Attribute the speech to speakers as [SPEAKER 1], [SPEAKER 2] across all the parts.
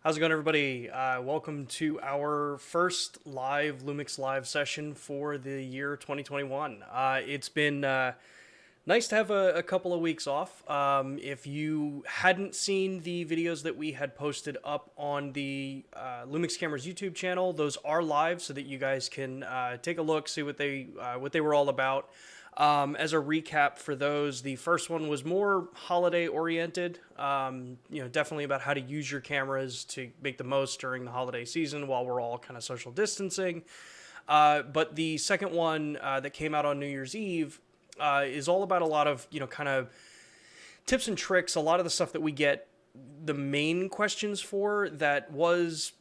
[SPEAKER 1] How's it going, everybody? Welcome to our first live LUMIX live session for the year 2021. It's been nice to have a couple of weeks off. If you hadn't seen the videos that we had posted up on the LUMIX Cameras YouTube channel, those are live so that you guys can take a look, see what they were all about. As a recap for those, the first one was more holiday oriented, definitely about how to use your cameras to make the most during the holiday season while we're all kind of social distancing. But the second one that came out on New Year's Eve is all about a lot of, kind of tips and tricks, a lot of the stuff that we get the main questions for that was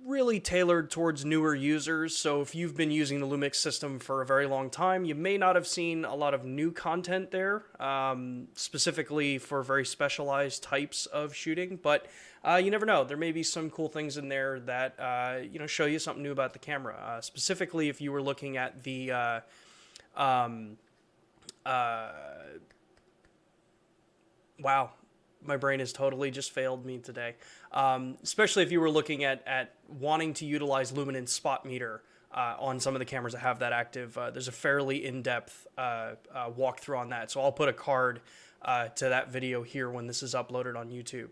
[SPEAKER 1] really tailored towards newer users. So if you've been using the LUMIX system for a very long time, you may not have seen a lot of new content there, specifically for very specialized types of shooting. But you never know. There may be some cool things in there that, show you something new about the camera. Specifically, if you were looking at the... wow. My brain has totally just failed me today. Especially if you were looking at wanting to utilize luminance spot meter on some of the cameras that have that active. There's a fairly in-depth walkthrough on that. So I'll put a card to that video here when this is uploaded on YouTube.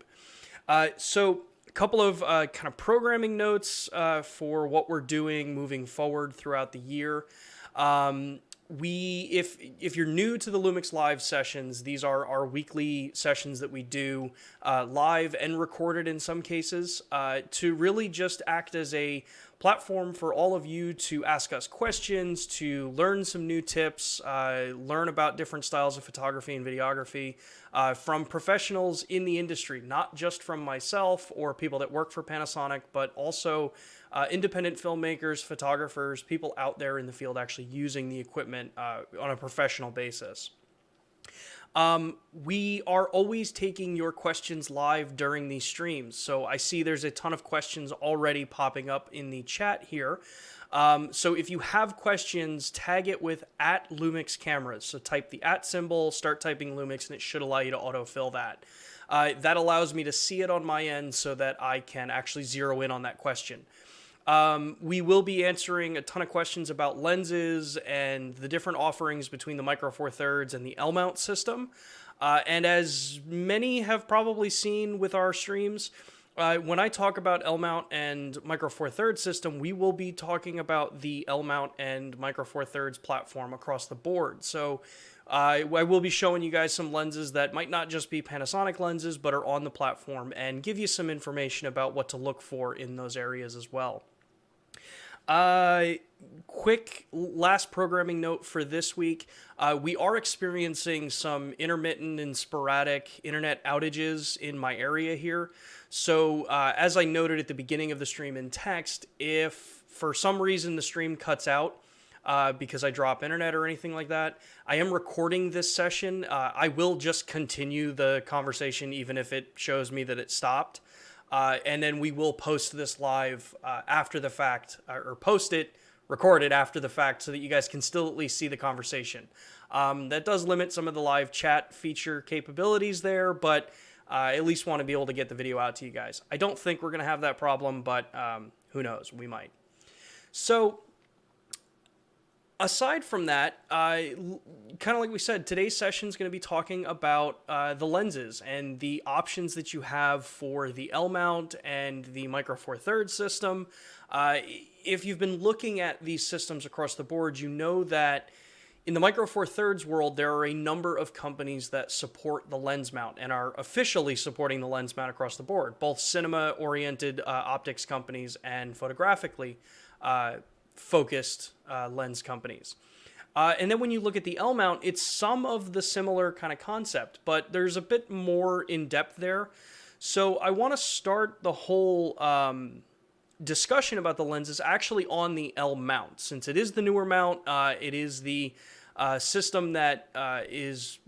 [SPEAKER 1] So a couple of kind of programming notes for what we're doing moving forward throughout the year. If you're new to the LUMIX live sessions, these are our weekly sessions that we do live and recorded in some cases to really just act as a platform for all of you to ask us questions, to learn some new tips, learn about different styles of photography and videography from professionals in the industry, not just from myself or people that work for Panasonic, but also independent filmmakers, photographers, people out there in the field actually using the equipment on a professional basis. We are always taking your questions live during these streams. So I see there's a ton of questions already popping up in the chat here. So if you have questions, tag it with @LUMIX Cameras. So type the @ symbol, start typing LUMIX, and it should allow you to autofill that. That allows me to see it on my end so that I can actually zero in on that question. We will be answering a ton of questions about lenses and the different offerings between the Micro Four Thirds and the LMount system. And as many have probably seen with our streams, when I talk about LMount and Micro Four Thirds system, we will be talking about the LMount and Micro Four Thirds platform across the board. So I will be showing you guys some lenses that might not just be Panasonic lenses, but are on the platform and give you some information about what to look for in those areas as well. Quick last programming note for this week. We are experiencing some intermittent and sporadic internet outages in my area here. So as I noted at the beginning of the stream in text, if for some reason the stream cuts out because I drop internet or anything like that, I am recording this session. I will just continue the conversation even if it shows me that it stopped. And then we will post this live after the fact, or post it, record it after the fact so that you guys can still at least see the conversation. That does limit some of the live chat feature capabilities there, but I at least want to be able to get the video out to you guys. I don't think we're going to have that problem, but who knows? We might. So aside from that, kind of like we said, today's session is going to be talking about the lenses and the options that you have for the LMount and the Micro Four Thirds system. If you've been looking at these systems across the board, you know that in the Micro Four Thirds world, there are a number of companies that support the lens mount and are officially supporting the lens mount across the board, both cinema-oriented optics companies and photographically focused lens companies. And then when you look at the LMount, it's some of the similar kind of concept, but there's a bit more in depth there. So I want to start the whole discussion about the lenses actually on the LMount. Since it is the newer mount, it is the system that is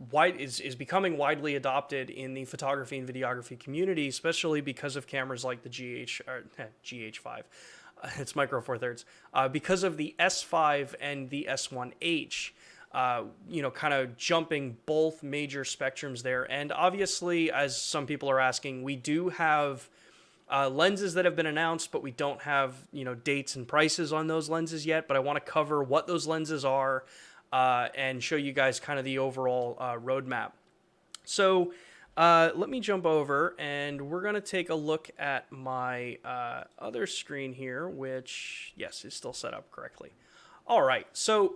[SPEAKER 1] becoming widely adopted in the photography and videography community, especially because of cameras like the GH5. It's Micro Four Thirds. Because of the S5 and the S1H, kind of jumping both major spectrums there. And obviously, as some people are asking, we do have lenses that have been announced, but we don't have, dates and prices on those lenses yet. But I want to cover what those lenses are and show you guys kind of the overall roadmap. So let me jump over and we're going to take a look at my other screen here, which, yes, is still set up correctly. All right. So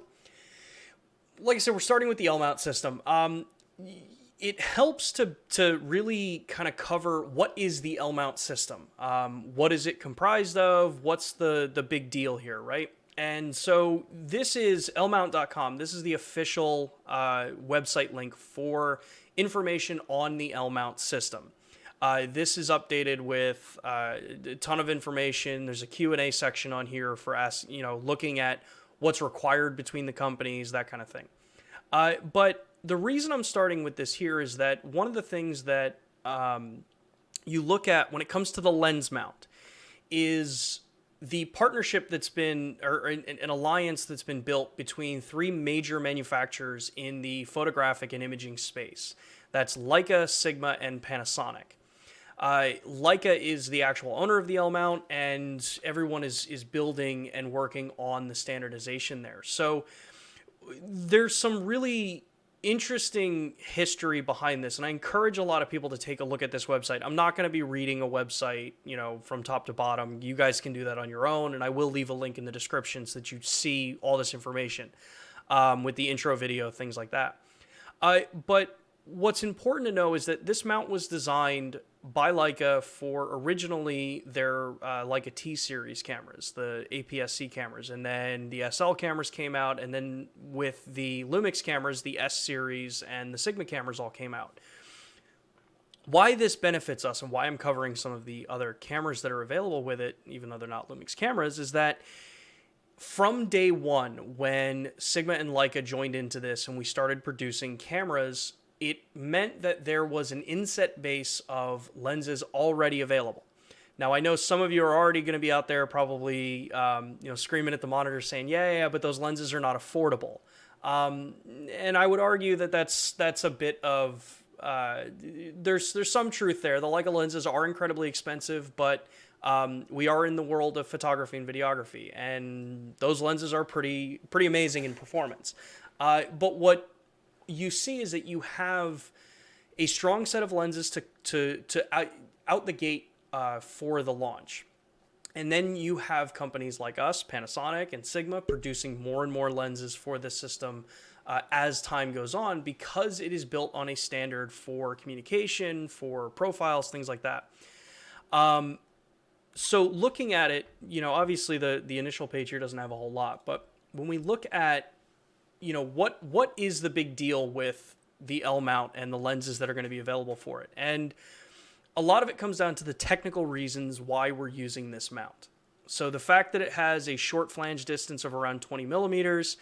[SPEAKER 1] like I said, we're starting with the LMount system. It helps to really kind of cover what is the LMount system. What is it comprised of? What's the big deal here, right? And so this is LMount.com. This is the official website link for information on the LMount system. This is updated with a ton of information. There's a Q&A section on here for looking at what's required between the companies, that kind of thing. But the reason I'm starting with this here is that one of the things that you look at when it comes to the lens mount is the partnership that's been, or an alliance that's been built between three major manufacturers in the photographic and imaging space. That's Leica, Sigma, and Panasonic. Leica is the actual owner of the L-mount, and everyone is building and working on the standardization there. So there's some really interesting history behind this, and I encourage a lot of people to take a look at this website. I'm not going to be reading a website, from top to bottom. You guys can do that on your own, and I will leave a link in the description so that you see all this information with the intro video, things like that. But what's important to know is that this mount was designed by Leica for originally their Leica T-series cameras, the APS-C cameras, and then the SL cameras came out, and then with the LUMIX cameras, the S-series and the Sigma cameras all came out. Why this benefits us and why I'm covering some of the other cameras that are available with it, even though they're not LUMIX cameras, is that from day one, when Sigma and Leica joined into this and we started producing cameras, it meant that there was an inset base of lenses already available. Now, I know some of you are already going to be out there probably screaming at the monitor saying, yeah, but those lenses are not affordable. And I would argue that that's a bit of, there's some truth there. The Leica lenses are incredibly expensive, but we are in the world of photography and videography, and those lenses are pretty amazing in performance. But what you see is that you have a strong set of lenses to out the gate for the launch. And then you have companies like us, Panasonic and Sigma, producing more and more lenses for this system as time goes on, because it is built on a standard for communication, for profiles, things like that. So looking at it, obviously the initial page here doesn't have a whole lot, but when we look at what is the big deal with the L-mount and the lenses that are going to be available for it? And a lot of it comes down to the technical reasons why we're using this mount. So the fact that it has a short flange distance of around 20 millimeters,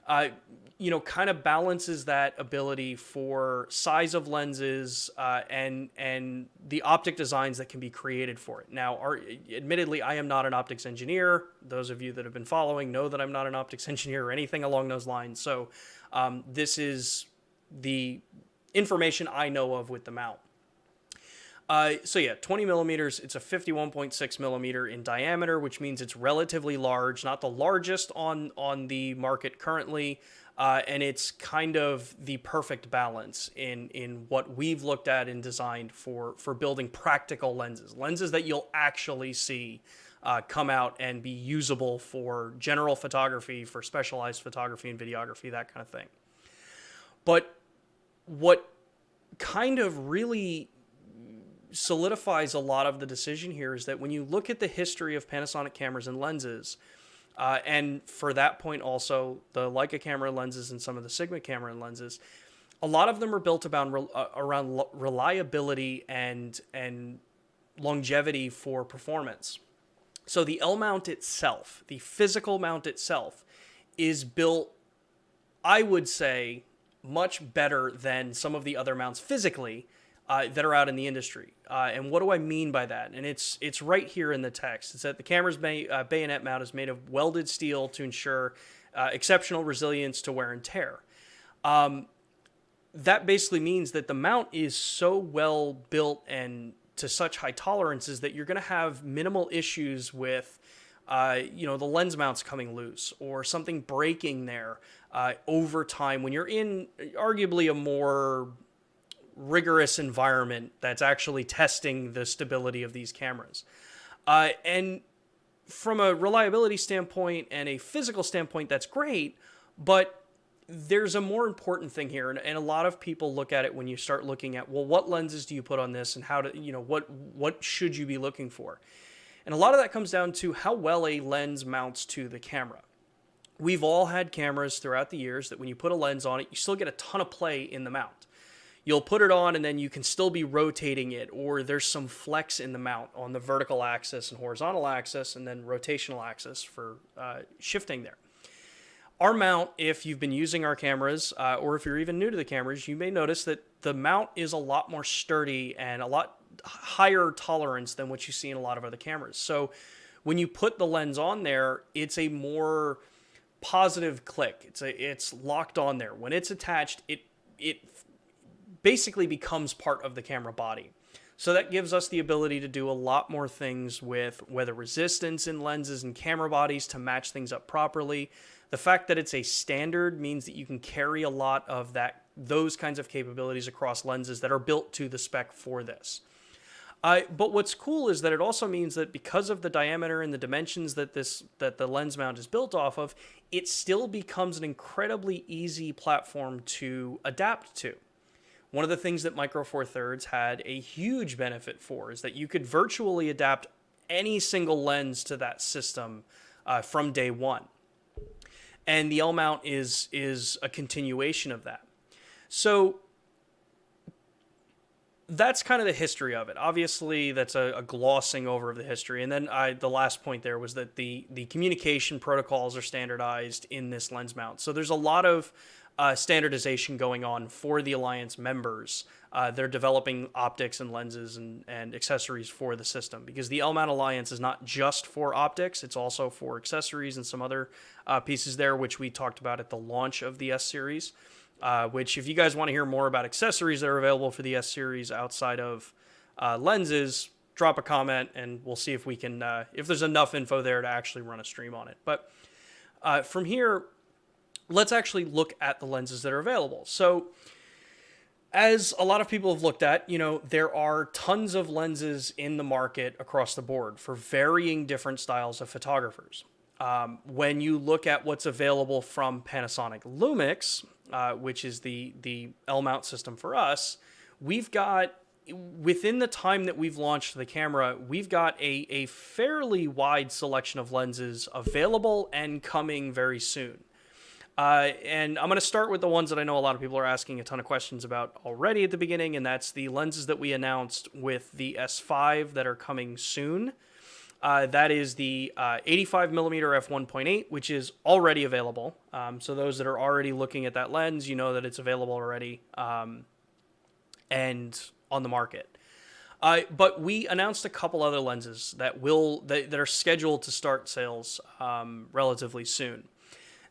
[SPEAKER 1] kind of balances that ability for size of lenses and the optic designs that can be created for it. Now, admittedly, I am not an optics engineer. Those of you that have been following know that I'm not an optics engineer or anything along those lines. So this is the information I know of with the mount. 20 millimeters, it's a 51.6 millimeter in diameter, which means it's relatively large, not the largest on the market currently. And it's kind of the perfect balance in what we've looked at and designed for building practical lenses that you'll actually see come out and be usable for general photography, for specialized photography and videography, that kind of thing. But what kind of really solidifies a lot of the decision here is that when you look at the history of Panasonic cameras and lenses, and for that point also the Leica camera lenses and some of the Sigma camera and lenses, a lot of them are built around reliability and longevity for performance. So the L-mount itself, the physical mount itself, is built, I would say, much better than some of the other mounts physically that are out in the industry. And what do I mean by that? And it's right here in the text. It's that the camera's bayonet mount is made of welded steel to ensure exceptional resilience to wear and tear. That basically means that the mount is so well built and to such high tolerances that you're going to have minimal issues with the lens mounts coming loose or something breaking there over time when you're in arguably a more rigorous environment that's actually testing the stability of these cameras. And from a reliability standpoint and a physical standpoint, that's great, but there's a more important thing here, and a lot of people look at it when you start looking at, well, what lenses do you put on this, and how to, what should you be looking for? And a lot of that comes down to how well a lens mounts to the camera. We've all had cameras throughout the years that when you put a lens on it, you still get a ton of play in the mount. You'll put it on and then you can still be rotating it, or there's some flex in the mount on the vertical axis and horizontal axis, and then rotational axis for shifting there. Our mount, if you've been using our cameras, or if you're even new to the cameras, you may notice that the mount is a lot more sturdy and a lot higher tolerance than what you see in a lot of other cameras. So when you put the lens on there, it's a more positive click. It's locked on there. When it's attached, it basically becomes part of the camera body. So that gives us the ability to do a lot more things with weather resistance in lenses and camera bodies to match things up properly. The fact that it's a standard means that you can carry a lot of those kinds of capabilities across lenses that are built to the spec for this. But what's cool is that it also means that because of the diameter and the dimensions that the lens mount is built off of, it still becomes an incredibly easy platform to adapt to. One of the things that Micro Four Thirds had a huge benefit for is that you could virtually adapt any single lens to that system from day one. And the LMount is a continuation of that. So that's kind of the history of it. Obviously, that's a glossing over of the history. And then the last point there was that the communication protocols are standardized in this lens mount. So there's a lot of standardization going on for the Alliance members. They're developing optics and lenses and accessories for the system, because the LMount Alliance is not just for optics, it's also for accessories and some other pieces there, which we talked about at the launch of the S-Series, which if you guys want to hear more about accessories that are available for the S-Series outside of lenses, drop a comment and we'll see if we can, if there's enough info there to actually run a stream on it. But from here, let's actually look at the lenses that are available. So as a lot of people have looked at, there are tons of lenses in the market across the board for varying different styles of photographers. When you look at what's available from Panasonic LUMIX, which is the LMount system for us, we've got, within the time that we've launched the camera, we've got a fairly wide selection of lenses available and coming very soon. And I'm going to start with the ones that I know a lot of people are asking a ton of questions about already at the beginning, and that's the lenses that we announced with the S5 that are coming soon. That is the 85mm f1.8, which is already available. So those that are already looking at that lens, you know that it's available already and on the market. But we announced a couple other lenses that are scheduled to start sales relatively soon.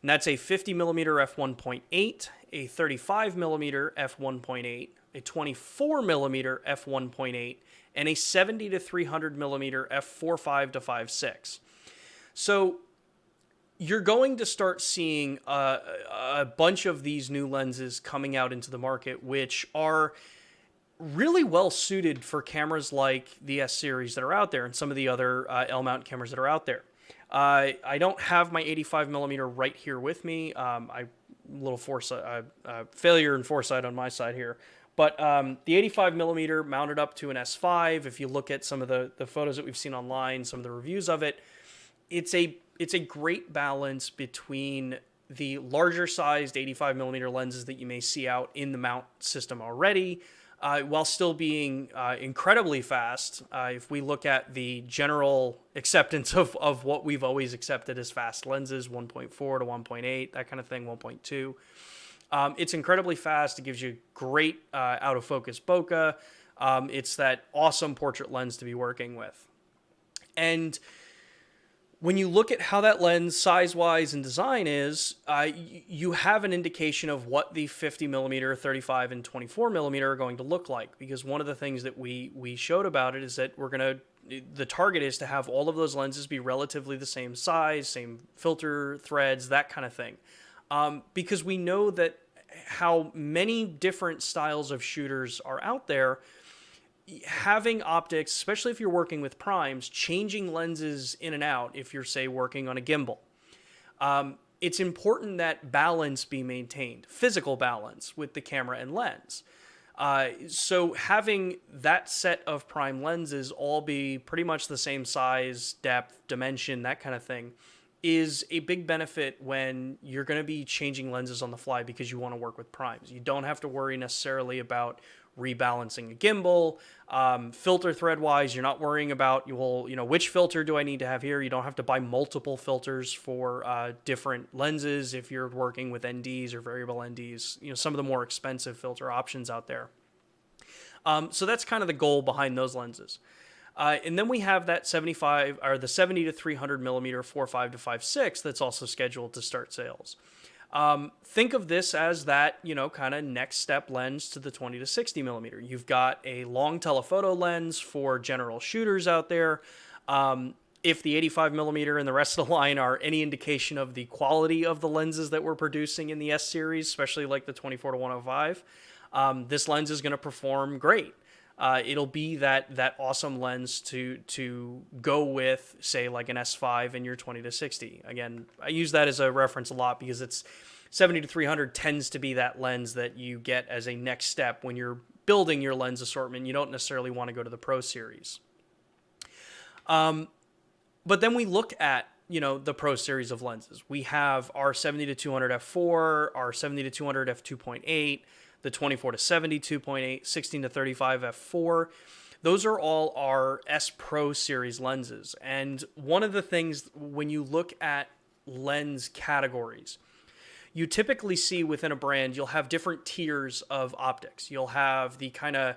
[SPEAKER 1] And that's a 50mm f1.8, a 35mm f1.8, a 24mm f1.8, and a 70 to 300mm f4.5 to 5.6. So you're going to start seeing a bunch of these new lenses coming out into the market, which are really well suited for cameras like the S-Series that are out there and some of the other L-mount cameras that are out there. I don't have my 85mm right here with me. Little failure in foresight on my side here. But the 85mm mounted up to an S5, if you look at some of the photos that we've seen online, some of the reviews of it, it's a great balance between the larger sized 85mm lenses that you may see out in the mount system already, while still being incredibly fast. If we look at the general acceptance of what we've always accepted as fast lenses, 1.4 to 1.8, that kind of thing, 1.2. It's incredibly fast. It gives you great out of focus bokeh. It's that awesome portrait lens to be working with. And When you look at how that lens size-wise and design is, you have an indication of what the 50 millimeter, 35, and 24 millimeter are going to look like. Because one of the things that we showed about it is that the target is to have all of those lenses be relatively the same size, same filter threads, that kind of thing. Because we know that how many different styles of shooters are out there, having optics, especially if you're working with primes, changing lenses in and out if you're, say, working on a gimbal. It's important that balance be maintained, physical balance with the camera and lens. So having that set of prime lenses all be pretty much the same size, depth, dimension, that kind of thing, is a big benefit when you're going to be changing lenses on the fly because you want to work with primes. You don't have to worry necessarily about rebalancing a gimbal. Filter thread wise, you're not worrying about, which filter do I need to have here? You don't have to buy multiple filters for different lenses if you're working with NDs or variable NDs, some of the more expensive filter options out there. So that's kind of the goal behind those lenses. And then we have that 75 or the 70 to 300 millimeter 4.5 to 5.6 that's also scheduled to start sales. Think of this as that, kind of next step lens to the 20 to 60 millimeter. You've got a long telephoto lens for general shooters out there. If the 85 millimeter and the rest of the line are any indication of the quality of the lenses that we're producing in the S series, especially like the 24 to 105, this lens is going to perform great. It'll be that awesome lens to go with, say, like an S5 in your 20 to 60. Again, I use that as a reference a lot because it's 70 to 300 tends to be that lens that you get as a next step when you're building your lens assortment. You don't necessarily want to go to the Pro Series. But then we look at, the Pro Series of lenses. We have our 70 to 200 f4, our 70 to 200 f2.8, the 24 to 70 2.8, 16 to 35 f4. Those are all our S Pro series lenses. And one of the things when you look at lens categories, you typically see within a brand, you'll have different tiers of optics. You'll have the kind of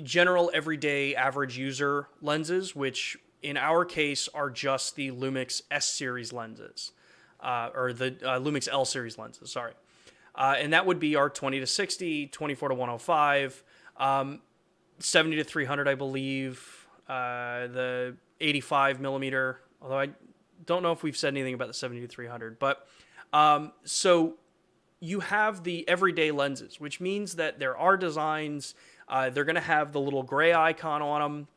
[SPEAKER 1] general everyday average user lenses, which in our case are just the LUMIX S series lenses, or the LUMIX L series lenses, sorry. And that would be our 20 to 60, 24 to 105, 70 to 300, I believe, the 85 millimeter, although I don't know if we've said anything about the 70 to 300. But so you have the everyday lenses, which means that there are designs. They're going to have the little gray icon on them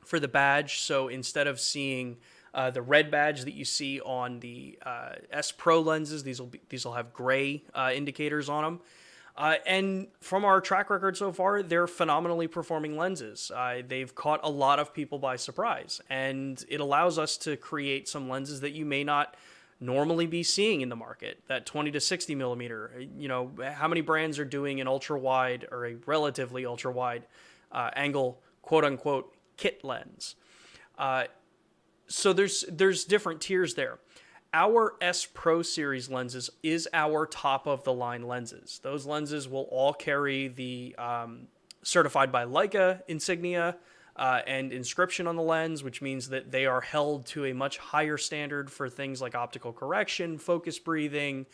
[SPEAKER 1] for the badge. So instead of seeing the red badge that you see on the S Pro lenses, these will have gray indicators on them. And from our track record so far, they're phenomenally performing lenses. They've caught a lot of people by surprise, and it allows us to create some lenses that you may not normally be seeing in the market. That 20 to 60 millimeter, how many brands are doing an ultra wide or a relatively ultra wide angle, quote unquote, kit lens? So there's different tiers there. Our S Pro series lenses is our top of the line lenses. Those lenses will all carry the certified by Leica insignia and inscription on the lens, which means that they are held to a much higher standard for things like optical correction, focus breathing,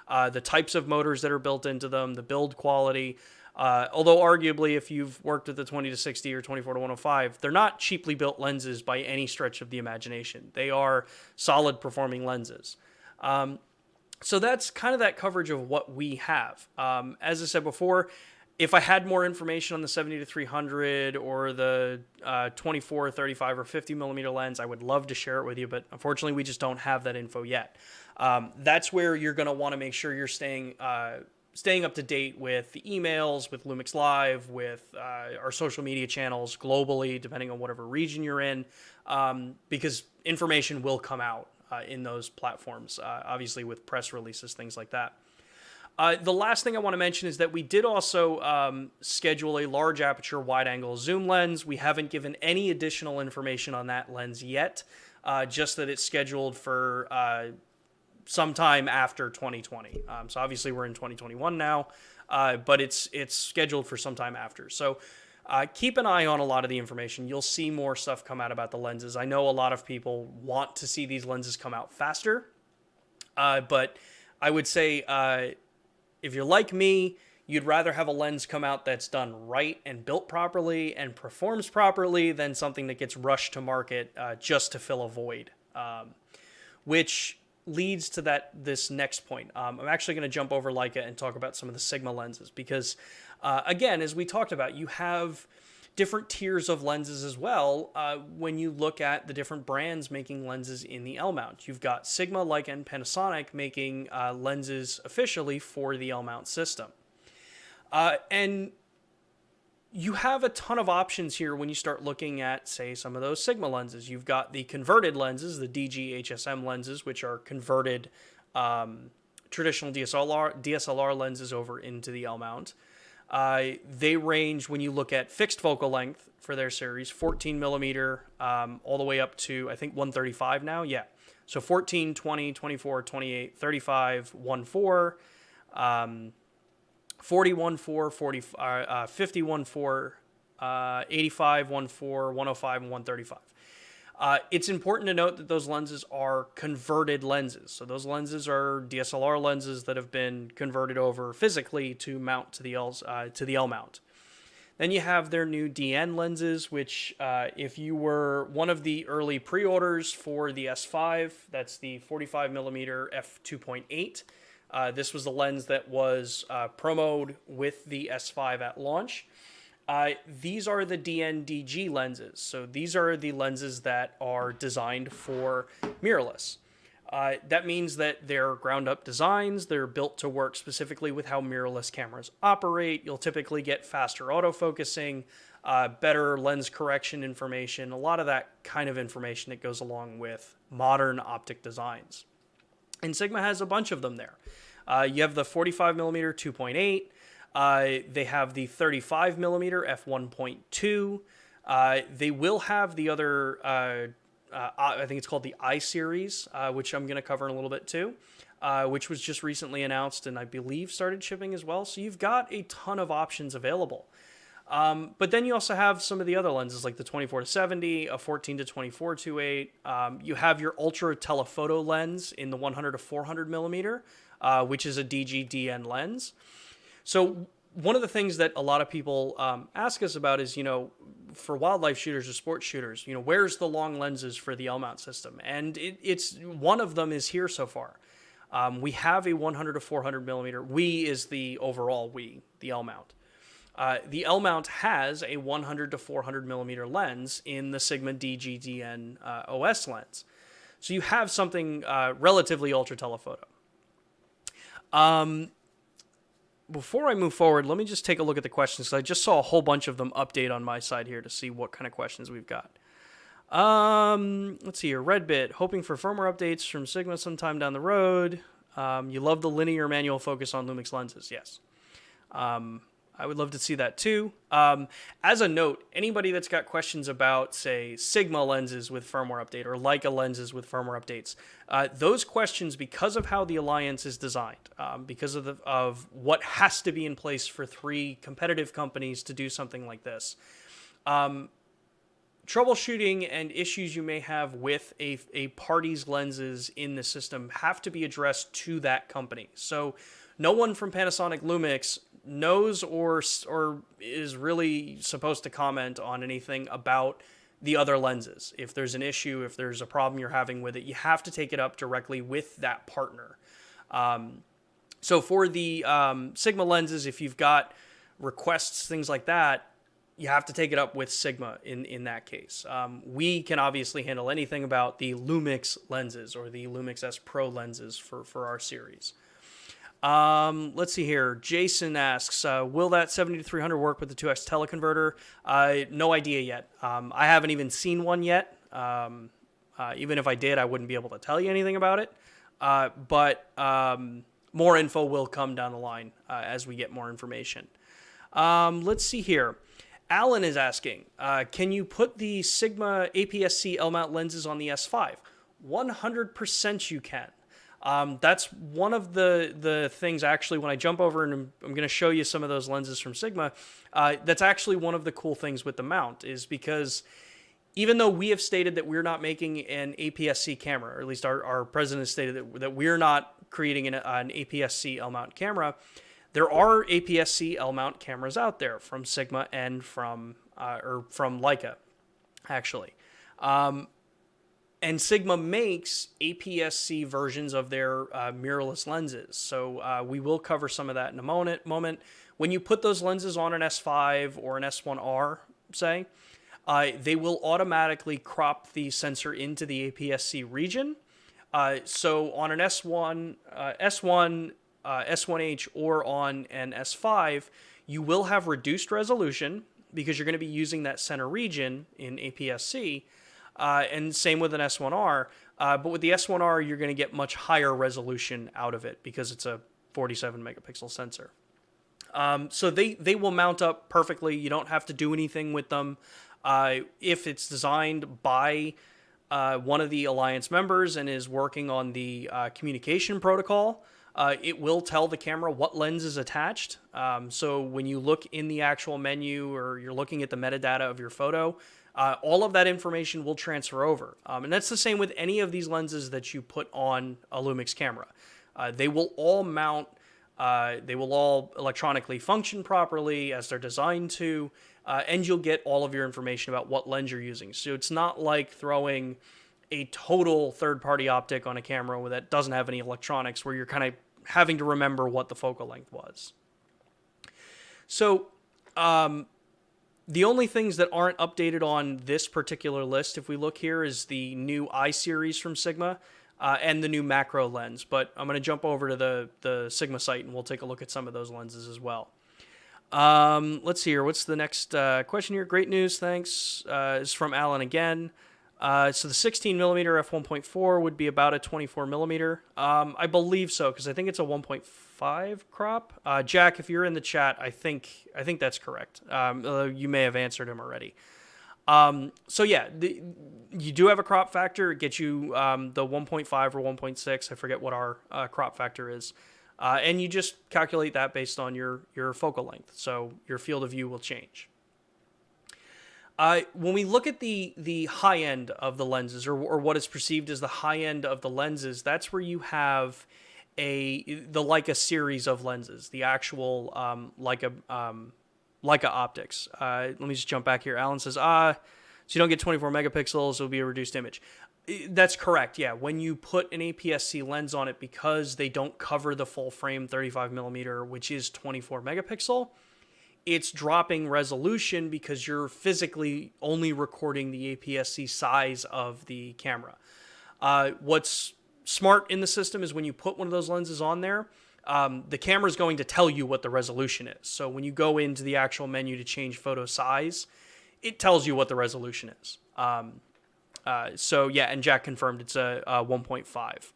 [SPEAKER 1] the types of motors that are built into them, the build quality. Although arguably, if you've worked with the 20 to 60 or 24 to 105, they're not cheaply built lenses by any stretch of the imagination. They are solid performing lenses. So that's kind of that coverage of what we have. As I said before, if I had more information on the 70 to 300 or the 24, 35, or 50 millimeter lens, I would love to share it with you, but unfortunately, we just don't have that info yet. That's where you're going to want to make sure you're staying up to date with the emails, with LUMIX Live, with our social media channels globally, depending on whatever region you're in, because information will come out in those platforms, obviously with press releases, things like that. The last thing I want to mention is that we did also schedule a large aperture wide-angle zoom lens. We haven't given any additional information on that lens yet, just that it's scheduled for sometime after 2020. So obviously we're in 2021 now, but it's scheduled for sometime after. So Keep an eye on a lot of the information. You'll see more stuff come out about the lenses. I know a lot of people want to see these lenses come out faster, but I would say if you're like me, you'd rather have a lens come out that's done right and built properly and performs properly than something that gets rushed to market just to fill a void, which leads to this next point. I'm actually going to jump over Leica and talk about some of the Sigma lenses because, again, as we talked about, you have different tiers of lenses as well when you look at the different brands making lenses in the LMount. You've got Sigma, Leica, and Panasonic making lenses officially for the LMount system. And you have a ton of options here when you start looking at, say, some of those Sigma lenses. You've got the converted lenses, the DG HSM lenses, which are converted traditional DSLR lenses over into the LMount. They range, when you look at fixed focal length for their series, 14 millimeter, all the way up to, I think, 135 now. Yeah. So 14, 20, 24, 28, 35, 1.4, 40 1.4, 50 1.4, 85 1.4, 105, and 135. It's important to note that those lenses are converted lenses. So those lenses are DSLR lenses that have been converted over physically to mount to the L-mount. Then you have their new DN lenses, which if you were one of the early pre-orders for the S5, that's the 45 millimeter f2.8. This was the lens that was promoted with the S5 at launch. These are the DN-DG lenses. So these are the lenses that are designed for mirrorless. That means that they're ground-up designs. They're built to work specifically with how mirrorless cameras operate. You'll typically get faster autofocusing, better lens correction information, a lot of that kind of information that goes along with modern optic designs. And Sigma has a bunch of them there. You have the 45 millimeter 2.8. They have the 35 millimeter f1.2. They will have the other, I think it's called the I series, which I'm going to cover in a little bit too, which was just recently announced and I believe started shipping as well. So you've got a ton of options available. But then you also have some of the other lenses like the 24-70, a 14 to 24 2.8. You have your ultra telephoto lens in the 100 to 400 millimeter, which is a DG-DN lens. So one of the things that a lot of people ask us about is, for wildlife shooters or sports shooters, where's the long lenses for the LMount system? And it's one of them is here so far. We have a 100 to 400 millimeter. We is the overall the LMount. The L-mount has a 100 to 400 millimeter lens in the Sigma DG-DN OS lens. So you have something relatively ultra telephoto. Before I move forward, let me just take a look at the questions. I just saw a whole bunch of them update on my side here to see what kind of questions we've got. Let's see here. Redbit, hoping for firmware updates from Sigma sometime down the road. You love the linear manual focus on LUMIX lenses. Yes. I would love to see that too. As a note, anybody that's got questions about, say, Sigma lenses with firmware update or Leica lenses with firmware updates, those questions, because of how the alliance is designed, because of what has to be in place for 3 competitive companies to do something like this, troubleshooting and issues you may have with a party's lenses in the system have to be addressed to that company. So no one from Panasonic LUMIX knows or is really supposed to comment on anything about the other lenses. If there's an issue, if there's a problem you're having with it, you have to take it up directly with that partner. So for the Sigma lenses, if you've got requests, things like that, you have to take it up with Sigma in that case. We can obviously handle anything about the LUMIX lenses or the LUMIX S Pro lenses for our series. Let's see here. Jason asks, will that 70-300 work with the 2x teleconverter? No idea yet. I haven't even seen one yet. Even if I did, I wouldn't be able to tell you anything about it. But more info will come down the line as we get more information. Let's see here. Alan is asking, can you put the Sigma APS-C LMount lenses on the S5? 100% you can. That's one of the things, actually, when I jump over and I'm going to show you some of those lenses from Sigma, that's actually one of the cool things with the mount, is because even though we have stated that we're not making an APS-C camera, or at least our president has stated that we're not creating an APS-C L-mount camera, there are APS-C L-mount cameras out there from Sigma and from Leica, actually. And Sigma makes APS-C versions of their mirrorless lenses. So we will cover some of that in a moment. When you put those lenses on an S5 or an S1R, say, they will automatically crop the sensor into the APS-C region. So on an S1, S1H, or on an S5, you will have reduced resolution because you're going to be using that center region in APS-C. And same with an S1R. But with the S1R, you're going to get much higher resolution out of it because it's a 47 megapixel sensor. So they will mount up perfectly. You don't have to do anything with them. If it's designed by one of the Alliance members and is working on the communication protocol, it will tell the camera what lens is attached. So when you look in the actual menu, or you're looking at the metadata of your photo, all of that information will transfer over. And that's the same with any of these lenses that you put on a Lumix camera. They will all mount, they will all electronically function properly as they're designed to, and you'll get all of your information about what lens you're using. So it's not like throwing a total third-party optic on a camera that doesn't have any electronics, where you're kind of having to remember what the focal length was. So the only things that aren't updated on this particular list, if we look here, is the new I series from Sigma and the new macro lens. But I'm going to jump over to the Sigma site and we'll take a look at some of those lenses as well. Let's see here. What's the next question here? Great news, thanks. Is from Alan again. So the 16 millimeter f1.4 would be about a 24 millimeter. I believe so, because I think it's a 1.5 crop. Jack, if you're in the chat, I think that's correct. You may have answered him already. So yeah, you do have a crop factor. It gets you the 1.5 or 1.6. I forget what our crop factor is. And you just calculate that based on your focal length. So your field of view will change. When we look at the high end of the lenses, or what is perceived as the high end of the lenses, that's where you have the Leica series of lenses, the actual Leica optics. Let me just jump back here. Alan says, so you don't get 24 megapixels, it'll be a reduced image. That's correct, yeah. When you put an APS-C lens on it, because they don't cover the full frame 35 millimeter, which is 24 megapixel, it's dropping resolution because you're physically only recording the APS-C size of the camera. What's smart in the system is when you put one of those lenses on there, the camera is going to tell you what the resolution is. So when you go into the actual menu to change photo size, it tells you what the resolution is. So yeah, and Jack confirmed it's a 1.5.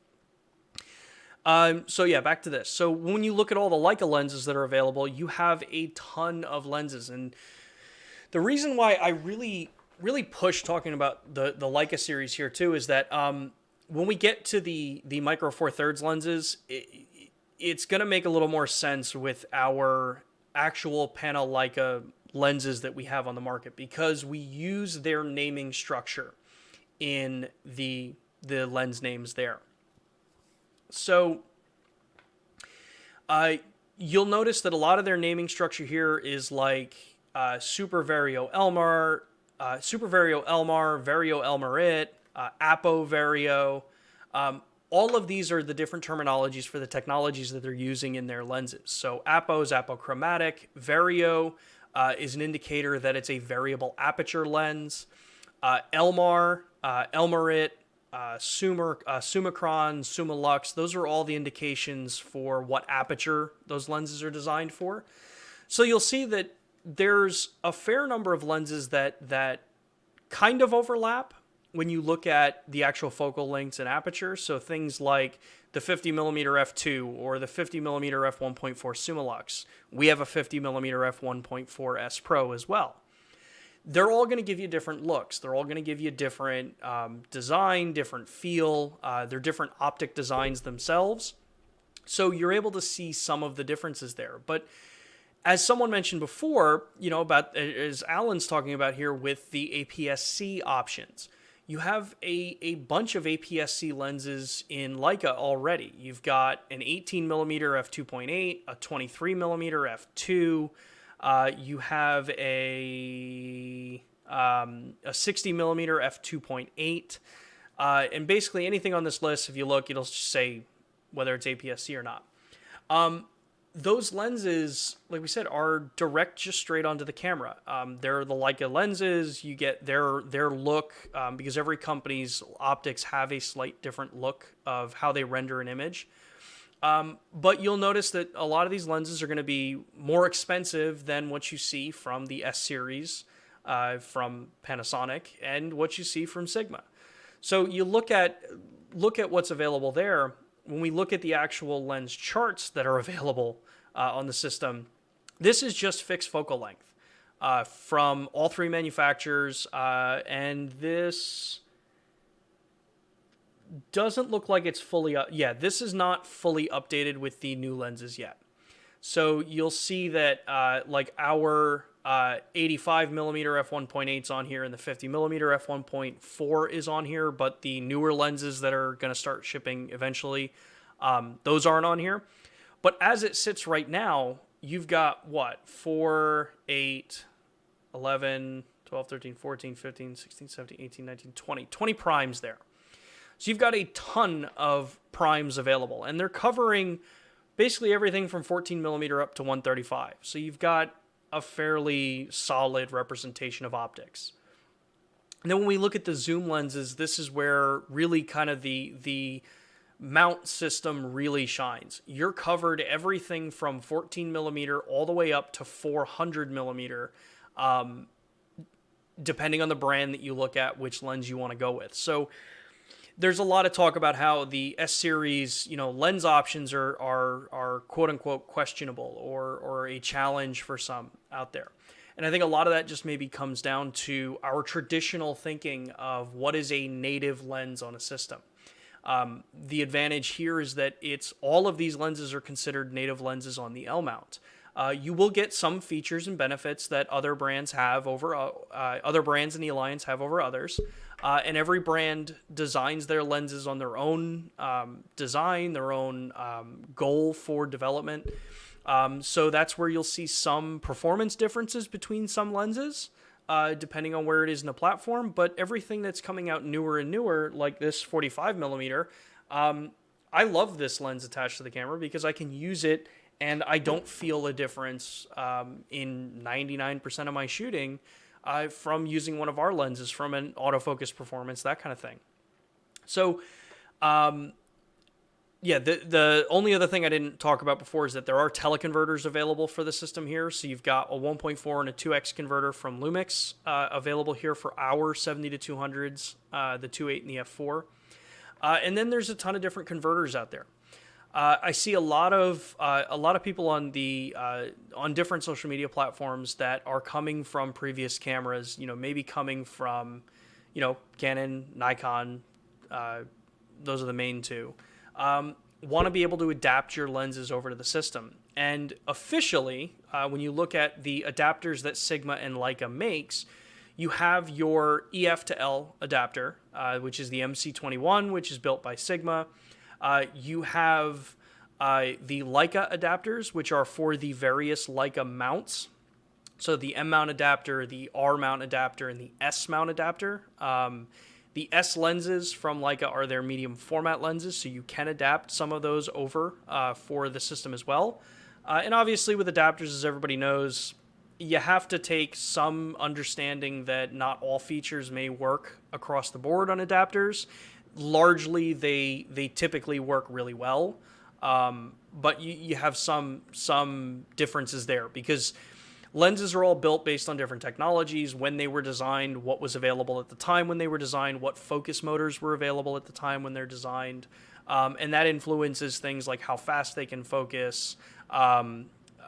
[SPEAKER 1] So yeah, back to this. So when you look at all the Leica lenses that are available, you have a ton of lenses. And the reason why I really push talking about the Leica series here too is that when we get to the Micro Four Thirds lenses, it's going to make a little more sense with our actual panel Leica lenses that we have on the market, because we use their naming structure in the lens names there. So you'll notice that a lot of their naming structure here is like Super Vario Elmar, Vario Elmarit, Apo Vario. All of these are the different terminologies for the technologies that they're using in their lenses. So Apo is apochromatic. Vario is an indicator that it's a variable aperture lens. Elmar, Elmarit, Summicron, Summilux, those are all the indications for what aperture those lenses are designed for. So you'll see that there's a fair number of lenses that kind of overlap when you look at the actual focal lengths and aperture. So things like the 50mm f2 or the 50mm f1.4 Summilux. We have a 50mm f1.4 S Pro as well. they're all going to give you different looks. They're all going to give you different design, different feel. They're different optic designs themselves. So you're able to see some of the differences there. But as someone mentioned before, about as Alan's talking about here with the APS-C options, you have a bunch of APS-C lenses in Leica already. You've got an 18mm f2.8, a 23mm f2. You have a 60mm f2.8. And basically anything on this list, if you look, it'll just say whether it's APS-C or not. Those lenses, like we said, are direct just straight onto the camera. They're the Leica lenses. You get their look because every company's optics have a slight different look of how they render an image. But you'll notice that a lot of these lenses are going to be more expensive than what you see from the S series from Panasonic and what you see from Sigma. So you look at what's available there. When we look at the actual lens charts that are available on the system, this is just fixed focal length from all three manufacturers, and this doesn't look like it's fully this is not fully updated with the new lenses yet. So you'll see that like our 85mm f1.8 is on here and the 50mm f1.4 is on here, but the newer lenses that are going to start shipping eventually, those aren't on here. But as it sits right now, you've got 4, 8, 11, 12, 13, 14, 15, 16, 17, 18, 19, 20 primes there. So you've got a ton of primes available, and they're covering basically everything from 14mm up to 135. So you've got a fairly solid representation of optics. And then when we look at the zoom lenses, this is where really kind of the mount system really shines. You're covered everything from 14mm all the way up to 400mm, depending on the brand that you look at, which lens you want to go with. So there's a lot of talk about how the S series, lens options are quote unquote questionable or a challenge for some out there. And I think a lot of that just maybe comes down to our traditional thinking of what is a native lens on a system. The advantage here is that all of these lenses are considered native lenses on the LMount. You will get some features and benefits that other brands have over other brands in the Alliance have over others. And every brand designs their lenses on their own design, their own goal for development. So that's where you'll see some performance differences between some lenses, depending on where it is in the platform. But everything that's coming out newer and newer, like this 45mm, I love this lens attached to the camera because I can use it and I don't feel a difference in 99% of my shooting from using one of our lenses, from an autofocus performance, that kind of thing. So, the only other thing I didn't talk about before is that there are teleconverters available for the system here. So you've got a 1.4 and a 2x converter from LUMIX available here for our 70-200s, the 2.8 and the f4. And then there's a ton of different converters out there. I see a lot of people on on different social media platforms that are coming from previous cameras. Maybe coming from, Canon, Nikon. Those are the main two. Want to be able to adapt your lenses over to the system. And officially, when you look at the adapters that Sigma and Leica makes, you have your EF to L adapter, which is the MC21, which is built by Sigma. You have the Leica adapters, which are for the various Leica mounts. So the M mount adapter, the R mount adapter, and the S mount adapter. The S lenses from Leica are their medium format lenses, so you can adapt some of those over for the system as well. And obviously with adapters, as everybody knows, you have to take some understanding that not all features may work across the board on adapters. Largely, they typically work really well, but you have some differences there because lenses are all built based on different technologies, when they were designed, what was available at the time when they were designed, what focus motors were available at the time when they're designed, and that influences things like how fast they can focus,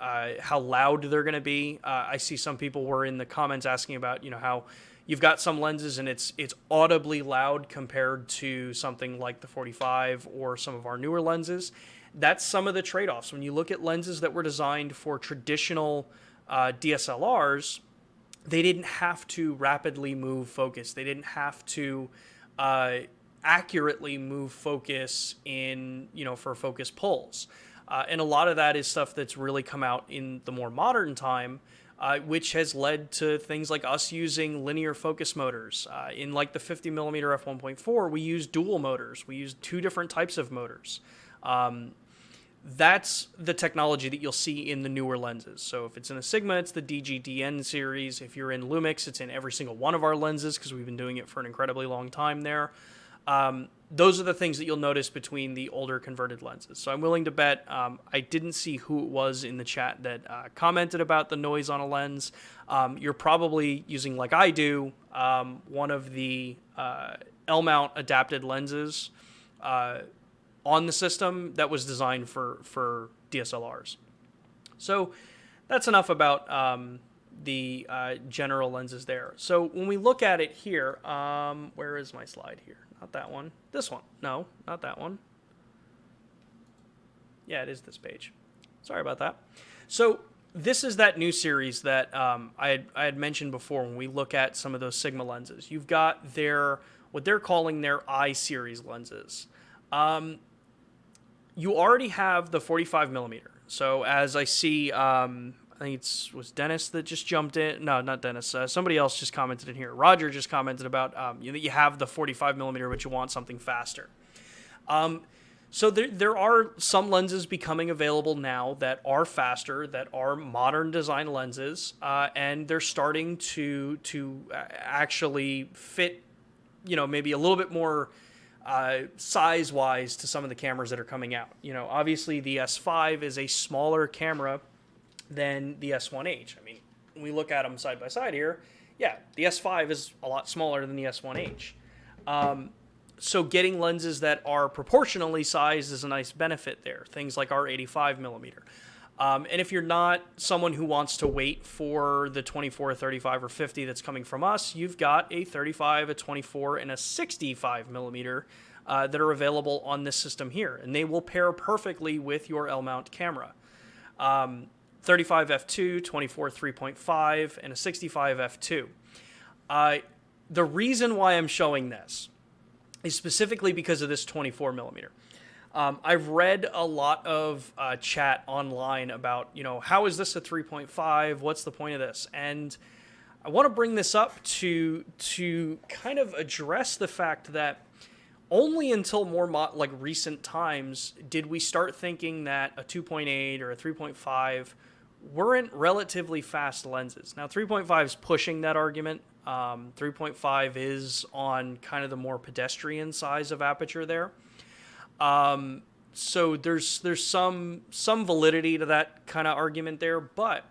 [SPEAKER 1] how loud they're going to be. I see some people were in the comments asking about, how you've got some lenses and it's audibly loud compared to something like the 45 or some of our newer lenses. That's some of the trade-offs. When you look at lenses that were designed for traditional DSLRs, they didn't have to rapidly move focus. They didn't have to accurately move focus for focus pulls. And a lot of that is stuff that's really come out in the more modern time, which has led to things like us using linear focus motors. In like the 50mm f1.4, we use dual motors. We use 2 different types of motors. That's the technology that you'll see in the newer lenses. So if it's in a Sigma, it's the DG-DN series. If you're in LUMIX, it's in every single one of our lenses because we've been doing it for an incredibly long time there. Those are the things that you'll notice between the older converted lenses. So I'm willing to bet, I didn't see who it was in the chat that commented about the noise on a lens. You're probably using, like I do, one of the LMount adapted lenses on the system that was designed for DSLRs. So that's enough about the general lenses there. So when we look at it here, where is my slide here? Not that one. This one. No, not that one. Yeah, it is this page. Sorry about that. So this is that new series that I had mentioned before when we look at some of those Sigma lenses. You've got what they're calling their I series lenses. You already have the 45mm. So as I see, I think was Dennis that just jumped in. No, not Dennis. Somebody else just commented in here. Roger just commented about that you have the 45mm, but you want something faster. So there are some lenses becoming available now that are faster, that are modern design lenses, and they're starting to actually fit, maybe a little bit more size-wise to some of the cameras that are coming out. Obviously the S5 is a smaller camera than the S1H. I mean, when we look at them side by side here, yeah, the S5 is a lot smaller than the S1H. So getting lenses that are proportionally sized is a nice benefit there. Things like our 85mm. And if you're not someone who wants to wait for the 24, 35, or 50 that's coming from us, you've got a 35, a 24, and a 65mm that are available on this system here. And they will pair perfectly with your LMount camera. 35 f2, 24 3.5, and a 65 f2. The reason why I'm showing this is specifically because of this 24mm. I've read a lot of chat online about, how is this a 3.5? What's the point of this? And I want to bring this up to kind of address the fact that only until more recent times did we start thinking that a 2.8 or a 3.5 weren't relatively fast lenses. Now 3.5 is pushing that argument. 3.5 is on kind of the more pedestrian size of aperture there. So there's some validity to that kind of argument there, but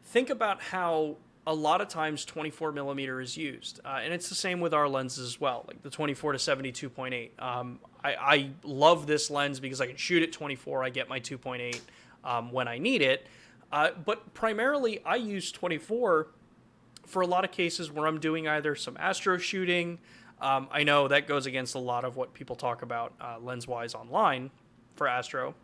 [SPEAKER 1] think about how a lot of times 24mm is used, and it's the same with our lenses as well, like the 24 to 72.8. I love this lens because I can shoot at 24. I get my 2.8 when I need it, but primarily I use 24 for a lot of cases where I'm doing either some astro shooting. I know that goes against a lot of what people talk about lens-wise online for astro,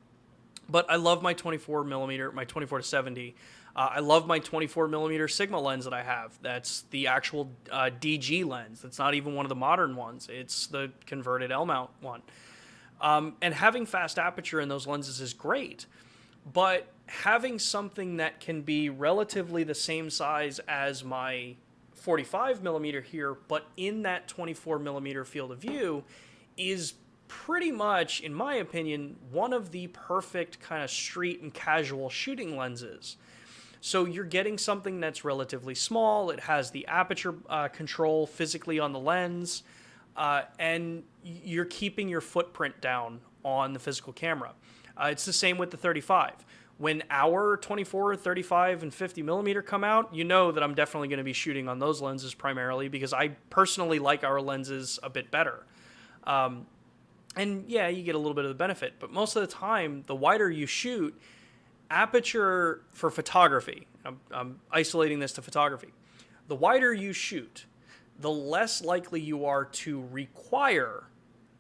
[SPEAKER 1] but I love my 24mm, my 24 to 70. I love my 24mm Sigma lens that I have. That's the actual DG lens. That's not even one of the modern ones. It's the converted L-mount one. And having fast aperture in those lenses is great, but having something that can be relatively the same size as my 45mm here, but in that 24mm field of view, is pretty much, in my opinion, one of the perfect kind of street and casual shooting lenses. So you're getting something that's relatively small, it has the aperture control physically on the lens, and you're keeping your footprint down on the physical camera. It's the same with the 35. When our 24, 35, and 50mm come out, you know that I'm definitely going to be shooting on those lenses primarily because I personally like our lenses a bit better. And yeah, you get a little bit of the benefit, but most of the time, the wider you shoot, aperture for photography, I'm isolating this to photography, the wider you shoot, the less likely you are to require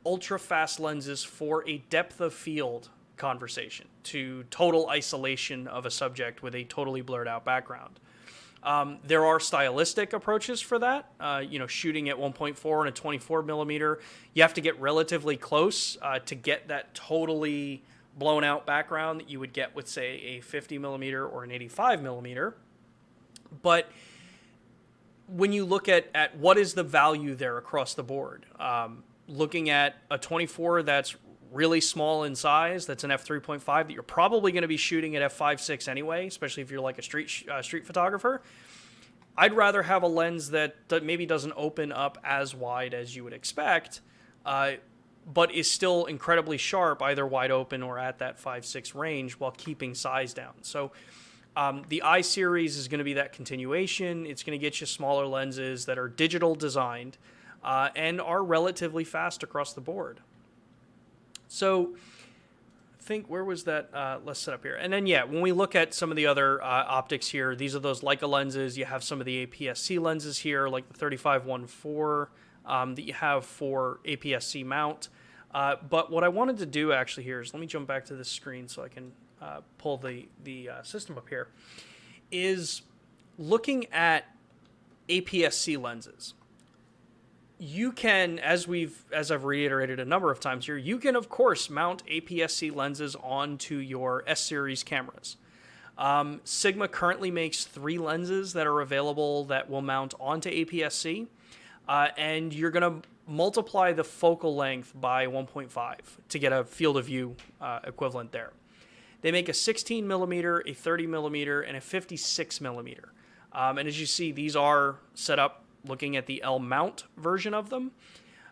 [SPEAKER 1] ultra-fast lenses for a depth of field conversation, to total isolation of a subject with a totally blurred out background. There are stylistic approaches for that. Shooting at 1.4 and a 24 millimeter, you have to get relatively close to get that totally blown out background that you would get with, say, a 50 millimeter or an 85 millimeter. But when you look at what is the value there across the board, looking at a 24 that's really small in size, that's an f3.5 that you're probably going to be shooting at f5.6 anyway, especially if you're like a street photographer. I'd rather have a lens that maybe doesn't open up as wide as you would expect, but is still incredibly sharp, either wide open or at that 5.6 range while keeping size down. So the I series is going to be that continuation. It's going to get you smaller lenses that are digital designed and are relatively fast across the board. So I think, where was that? Let's set up here. And then, when we look at some of the other optics here, these are those Leica lenses. You have some of the APS-C lenses here, like the 35-1.4 that you have for APS-C mount. But what I wanted to do actually here is, let me jump back to this screen so I can pull the system up here, is looking at APS-C lenses. You can, as I've reiterated a number of times here, you can of course mount APS-C lenses onto your S-series cameras. Sigma currently makes 3 lenses that are available that will mount onto APS-C, and you're going to multiply the focal length by 1.5 to get a field of view equivalent there. They make a 16 millimeter, a 30 millimeter, and a 56 millimeter. And as you see, these are set up looking at the LMount version of them.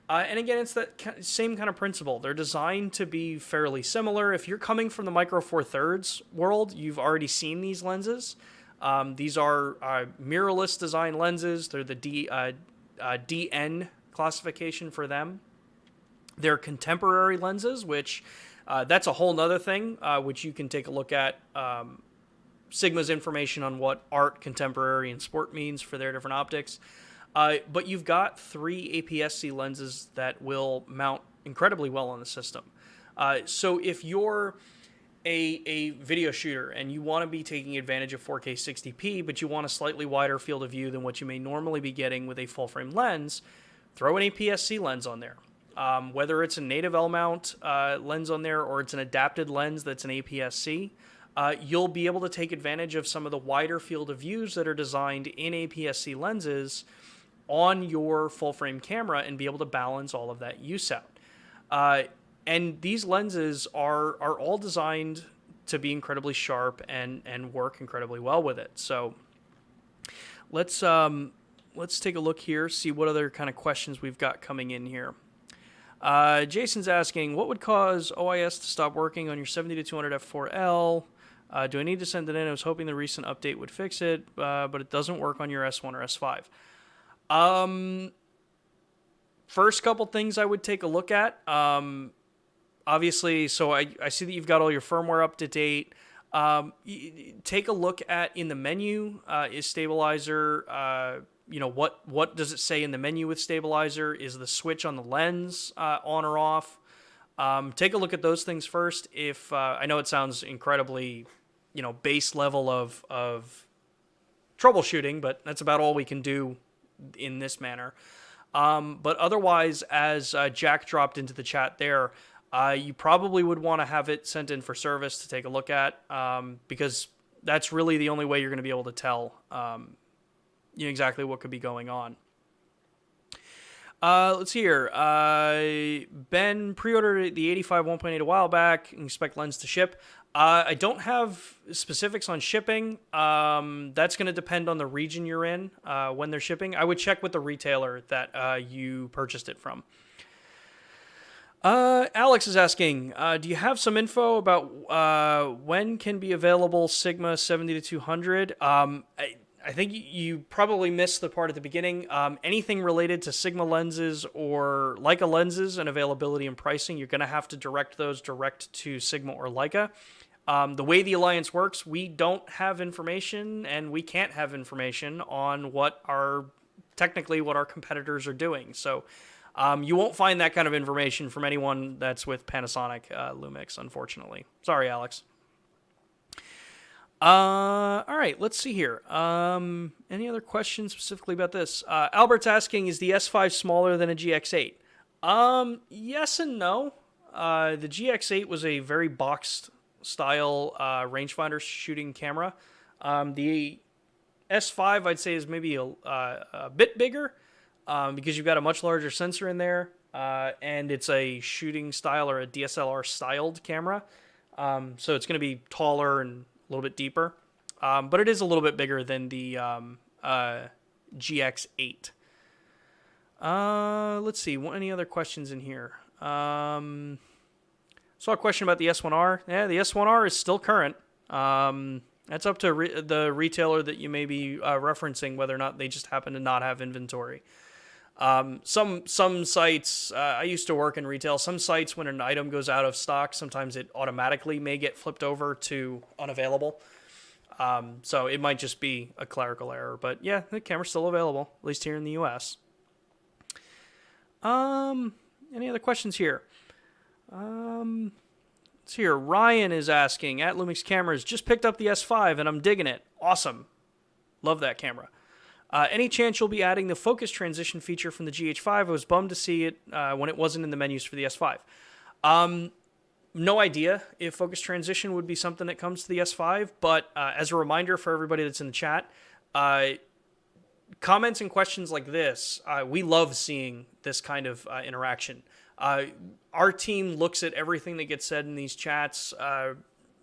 [SPEAKER 1] And again, it's that same kind of principle. They're designed to be fairly similar. If you're coming from the Micro Four Thirds world, you've already seen these lenses. These are mirrorless design lenses. They're the DN classification for them. They're contemporary lenses, which that's a whole nother thing, which you can take a look at. Sigma's information on what art, contemporary, and sport means for their different optics. But you've got 3 APS-C lenses that will mount incredibly well on the system. So if you're a video shooter and you want to be taking advantage of 4K 60p, but you want a slightly wider field of view than what you may normally be getting with a full-frame lens, throw an APS-C lens on there. Whether it's a native L-mount lens on there or it's an adapted lens that's an APS-C, you'll be able to take advantage of some of the wider field of views that are designed in APS-C lenses on your full-frame camera and be able to balance all of that use out. And these lenses are all designed to be incredibly sharp and work incredibly well with it. So let's take a look here, see what other kind of questions we've got coming in here. Jason's asking, what would cause OIS to stop working on your 70-200 f4L? Do I need to send it in? I was hoping the recent update would fix it, but it doesn't work on your S1 or S5. First couple things I would take a look at. Obviously, so I see that you've got all your firmware up to date. Take a look at in the menu, is stabilizer, what does it say in the menu with stabilizer? Is the switch on the lens on or off? Take a look at those things first. If I know it sounds incredibly, base level of troubleshooting, but that's about all we can do in this manner. But otherwise, as Jack dropped into the chat there, you probably would want to have it sent in for service to take a look at, because that's really the only way you're going to be able to tell exactly what could be going on. Let's see here. Ben pre-ordered the 85 1.8 a while back and expect lens to ship. I don't have specifics on shipping. That's going to depend on the region you're in when they're shipping. I would check with the retailer that you purchased it from. Alex is asking, do you have some info about when can be available Sigma 70-200? I think you probably missed the part at the beginning. Anything related to Sigma lenses or Leica lenses and availability and pricing, you're going to have to direct those direct to Sigma or Leica. The way the Alliance works, we don't have information and we can't have information on what our competitors are doing. So you won't find that kind of information from anyone that's with Panasonic Lumix, unfortunately. Sorry, Alex. All right, let's see here. Any other questions specifically about this? Albert's asking, is the S5 smaller than a GX8? Yes and no. The GX8 was a very boxed style rangefinder shooting camera. The S5, I'd say, is maybe a bit bigger because you've got a much larger sensor in there, and it's a shooting style or a DSLR styled camera. So it's going to be taller and a little bit deeper, but it is a little bit bigger than the GX8. Let's see. Any other questions in here? Saw a question about the S1R. Yeah, the S1R is still current. That's up to the retailer that you may be referencing, whether or not they just happen to not have inventory. Some sites, I used to work in retail, some sites when an item goes out of stock, sometimes it automatically may get flipped over to unavailable. So it might just be a clerical error, but yeah, the camera's still available, at least here in the US. Any other questions here? Let's see here. Ryan is asking, at Lumix Cameras, just picked up the S5 and I'm digging it. Awesome. Love that camera. Any chance you'll be adding the focus transition feature from the GH5? I was bummed to see it when it wasn't in the menus for the S5. No idea if focus transition would be something that comes to the S5, but as a reminder for everybody that's in the chat, comments and questions like this, we love seeing this kind of interaction. Our team looks at everything that gets said in these chats,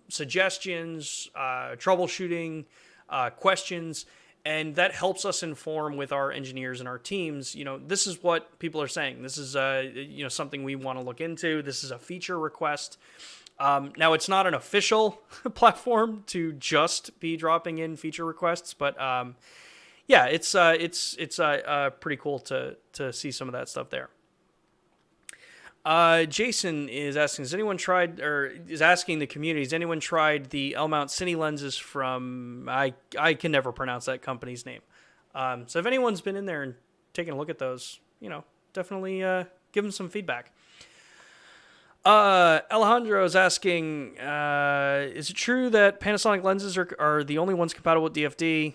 [SPEAKER 1] suggestions, troubleshooting, questions, and that helps us inform with our engineers and our teams. You know, this is what people are saying. This is something we want to look into. This is a feature request. Now it's not an official platform to just be dropping in feature requests, but yeah, it's pretty cool to see some of that stuff there. Jason is asking, is asking the community, has anyone tried the LMount Cine lenses from, I can never pronounce that company's name. So if anyone's been in there and taken a look at those, definitely give them some feedback. Alejandro is asking, is it true that Panasonic lenses are the only ones compatible with DFD?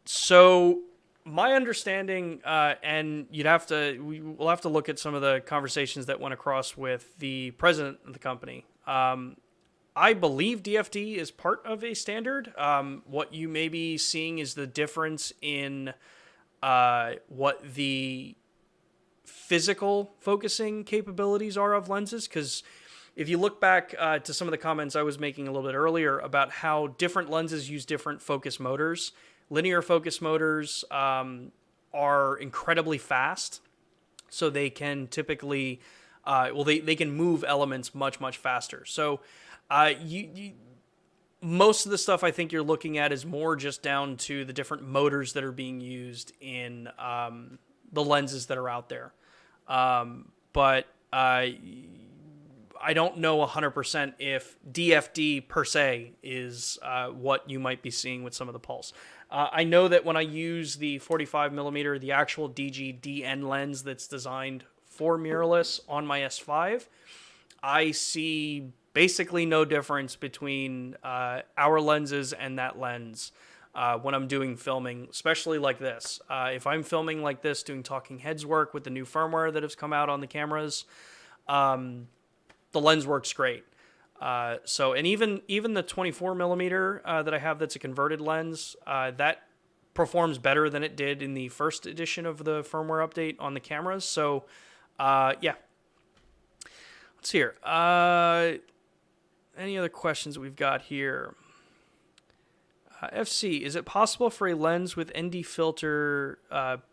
[SPEAKER 1] So my understanding, and we'll have to look at some of the conversations that went across with the president of the company. I believe DFD is part of a standard. What you may be seeing is the difference in what the physical focusing capabilities are of lenses. Because if you look back to some of the comments I was making a little bit earlier about how different lenses use different focus motors, linear focus motors are incredibly fast, so they can typically, they can move elements much faster. So most of the stuff I think you're looking at is more just down to the different motors that are being used in the lenses that are out there. But I don't know 100% if DFD per se is what you might be seeing with some of the pulse. I know that when I use the 45mm, the actual DG-DN lens that's designed for mirrorless on my S5, I see basically no difference between our lenses and that lens when I'm doing filming, especially like this. If I'm filming like this, doing talking heads work with the new firmware that has come out on the cameras, the lens works great. And even the 24mm that I have that's a converted lens, that performs better than it did in the first edition of the firmware update on the cameras. So, yeah. Let's see here. Any other questions we've got here? FC, is it possible for a lens with ND filter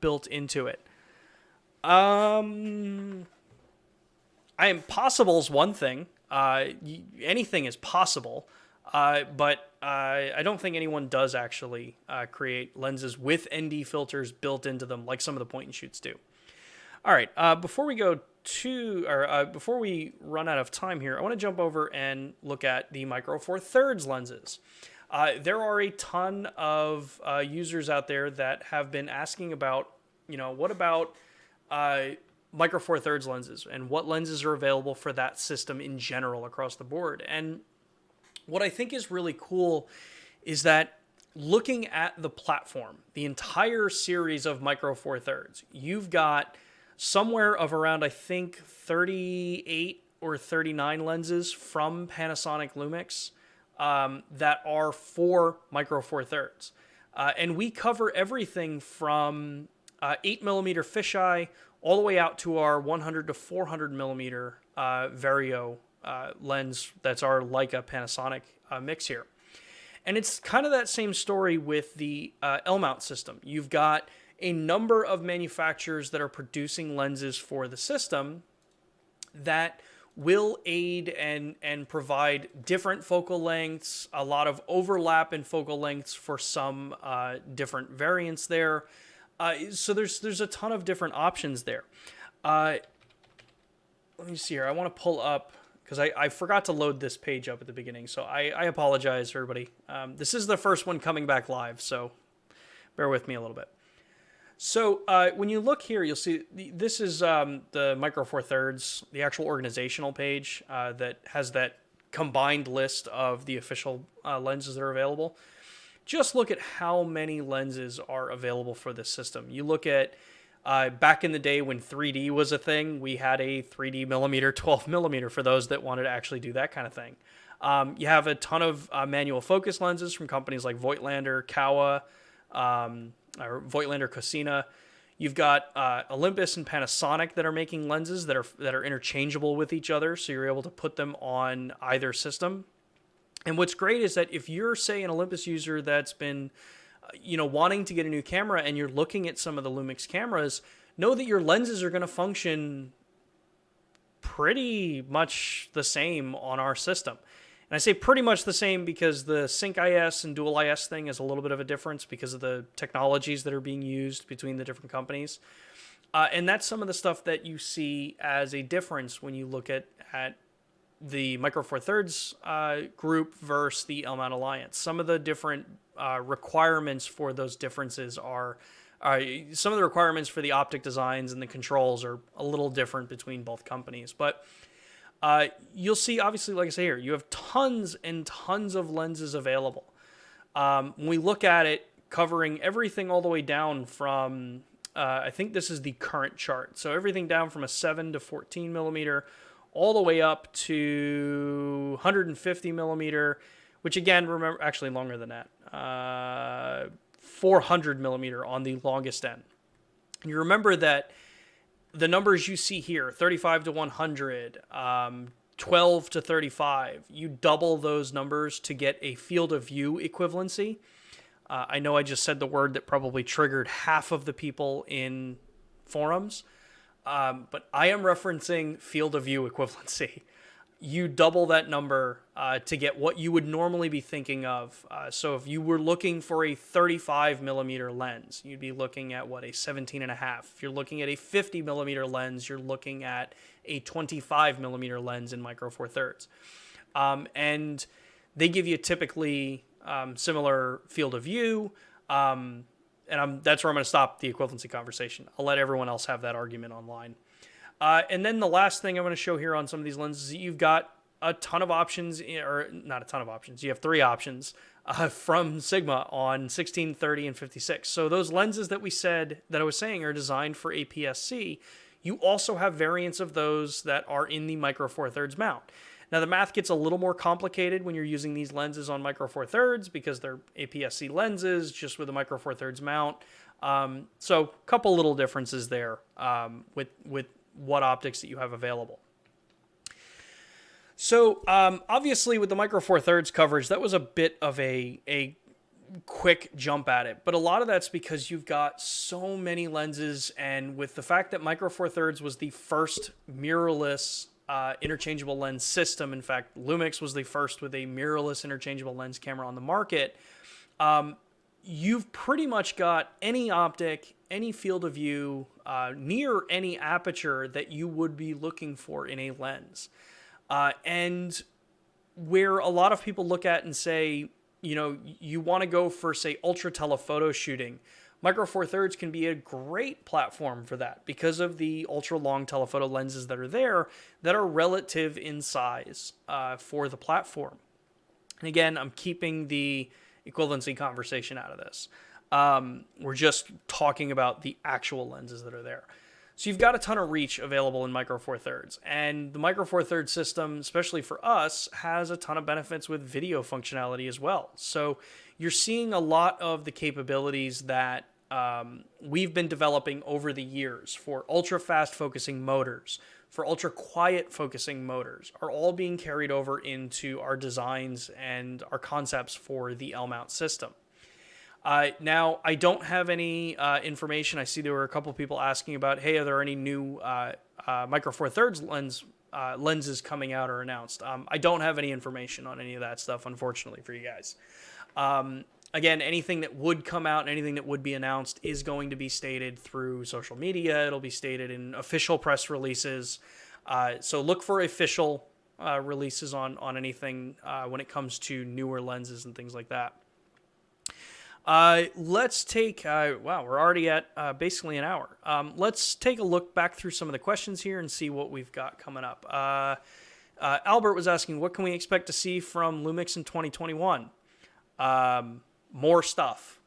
[SPEAKER 1] built into it? Possible is one thing. Anything is possible, but I don't think anyone does actually create lenses with ND filters built into them like some of the point and shoots do. All right. Before we run out of time here, I want to jump over and look at the Micro Four Thirds lenses. There are a ton of users out there that have been asking about, what about Micro Four Thirds lenses and what lenses are available for that system in general across the board. And what I think is really cool is that looking at the platform, the entire series of Micro Four Thirds, you've got somewhere of around, I think, 38 or 39 lenses from Panasonic LUMIX that are for Micro Four Thirds. And we cover everything from 8mm fisheye all the way out to our 100 to 400 millimeter Vario lens. That's our Leica Panasonic mix here. And it's kind of that same story with the LMount system. You've got a number of manufacturers that are producing lenses for the system that will aid and provide different focal lengths, a lot of overlap in focal lengths for some different variants there. So there's a ton of different options there. Let me see here. I want to pull up, because I forgot to load this page up at the beginning, so I apologize, everybody. This is the first one coming back live, so bear with me a little bit. So when you look here, you'll see this is the Micro Four Thirds, the actual organizational page that has that combined list of the official lenses that are available. Just look at how many lenses are available for this system. You look at back in the day when 3D was a thing, we had a 3D millimeter, 12 millimeter for those that wanted to actually do that kind of thing. You have a ton of manual focus lenses from companies like Voigtlander, Kowa, or Voigtlander Cosina. You've got Olympus and Panasonic that are making lenses that are interchangeable with each other, so you're able to put them on either system. And what's great is that if you're, say, an Olympus user that's been wanting to get a new camera and you're looking at some of the LUMIX cameras, know that your lenses are going to function pretty much the same on our system. And I say pretty much the same because the Sync IS and Dual IS thing is a little bit of a difference because of the technologies that are being used between the different companies. And that's some of the stuff that you see as a difference when you look at the Micro Four Thirds group versus the LMount Alliance. Some of the different requirements for those differences are some of the requirements for the optic designs and the controls are a little different between both companies. But you'll see, obviously, like I say here, you have tons and tons of lenses available. When we look at it, covering everything all the way down from, I think this is the current chart. So everything down from a 7 to 14 millimeter, all the way up to 150 millimeter, which again, remember, actually longer than that, 400 millimeter on the longest end. And you remember that the numbers you see here, 35 to 100, 12 to 35, you double those numbers to get a field of view equivalency. I know I just said the word that probably triggered half of the people in forums, but I am referencing field of view equivalency. You double that number to get what you would normally be thinking of. So if you were looking for a 35 millimeter lens, you'd be looking at what, a 17.5. If you're looking at a 50 millimeter lens, you're looking at a 25 millimeter lens in Micro Four Thirds. And they give you typically similar field of view. And that's where I'm going to stop the equivalency conversation. I'll let everyone else have that argument online. And then the last thing I'm going to show here on some of these lenses is you've got a ton of options, or not a ton of options. You have 3 options from Sigma on 16, 30, and 56. So those lenses that I was saying are designed for APS-C. You also have variants of those that are in the Micro Four Thirds mount. Now the math gets a little more complicated when you're using these lenses on Micro Four Thirds because they're APS-C lenses just with a Micro Four Thirds mount. So a couple little differences there with what optics that you have available. So obviously with the Micro Four Thirds coverage, that was a bit of a quick jump at it, but a lot of that's because you've got so many lenses, and with the fact that Micro Four Thirds was the first mirrorless interchangeable lens system. In fact, LUMIX was the first with a mirrorless interchangeable lens camera on the market. You've pretty much got any optic, any field of view near any aperture that you would be looking for in a lens. And where a lot of people look at and say, you know, you want to go for, say, ultra telephoto shooting, Micro Four Thirds can be a great platform for that because of the ultra long telephoto lenses that are there that are relative in size for the platform. And again, I'm keeping the equivalency conversation out of this. We're just talking about the actual lenses that are there. So you've got a ton of reach available in Micro Four Thirds, and the Micro Four Thirds system, especially for us, has a ton of benefits with video functionality as well. So you're seeing a lot of the capabilities that we've been developing over the years for ultra fast focusing motors, for ultra quiet focusing motors, are all being carried over into our designs and our concepts for the LMount system. Now, I don't have any information. I see there were a couple people asking about, hey, are there any new Micro Four Thirds lenses coming out or announced? I don't have any information on any of that stuff, unfortunately, for you guys. Again, anything that would come out and anything that would be announced is going to be stated through social media. It'll be stated in official press releases. So look for official releases on anything when it comes to newer lenses and things like that. Let's take, wow, we're already at basically an hour. Let's take a look back through some of the questions here and see what we've got coming up. Albert was asking, what can we expect to see from LUMIX in 2021? More stuff,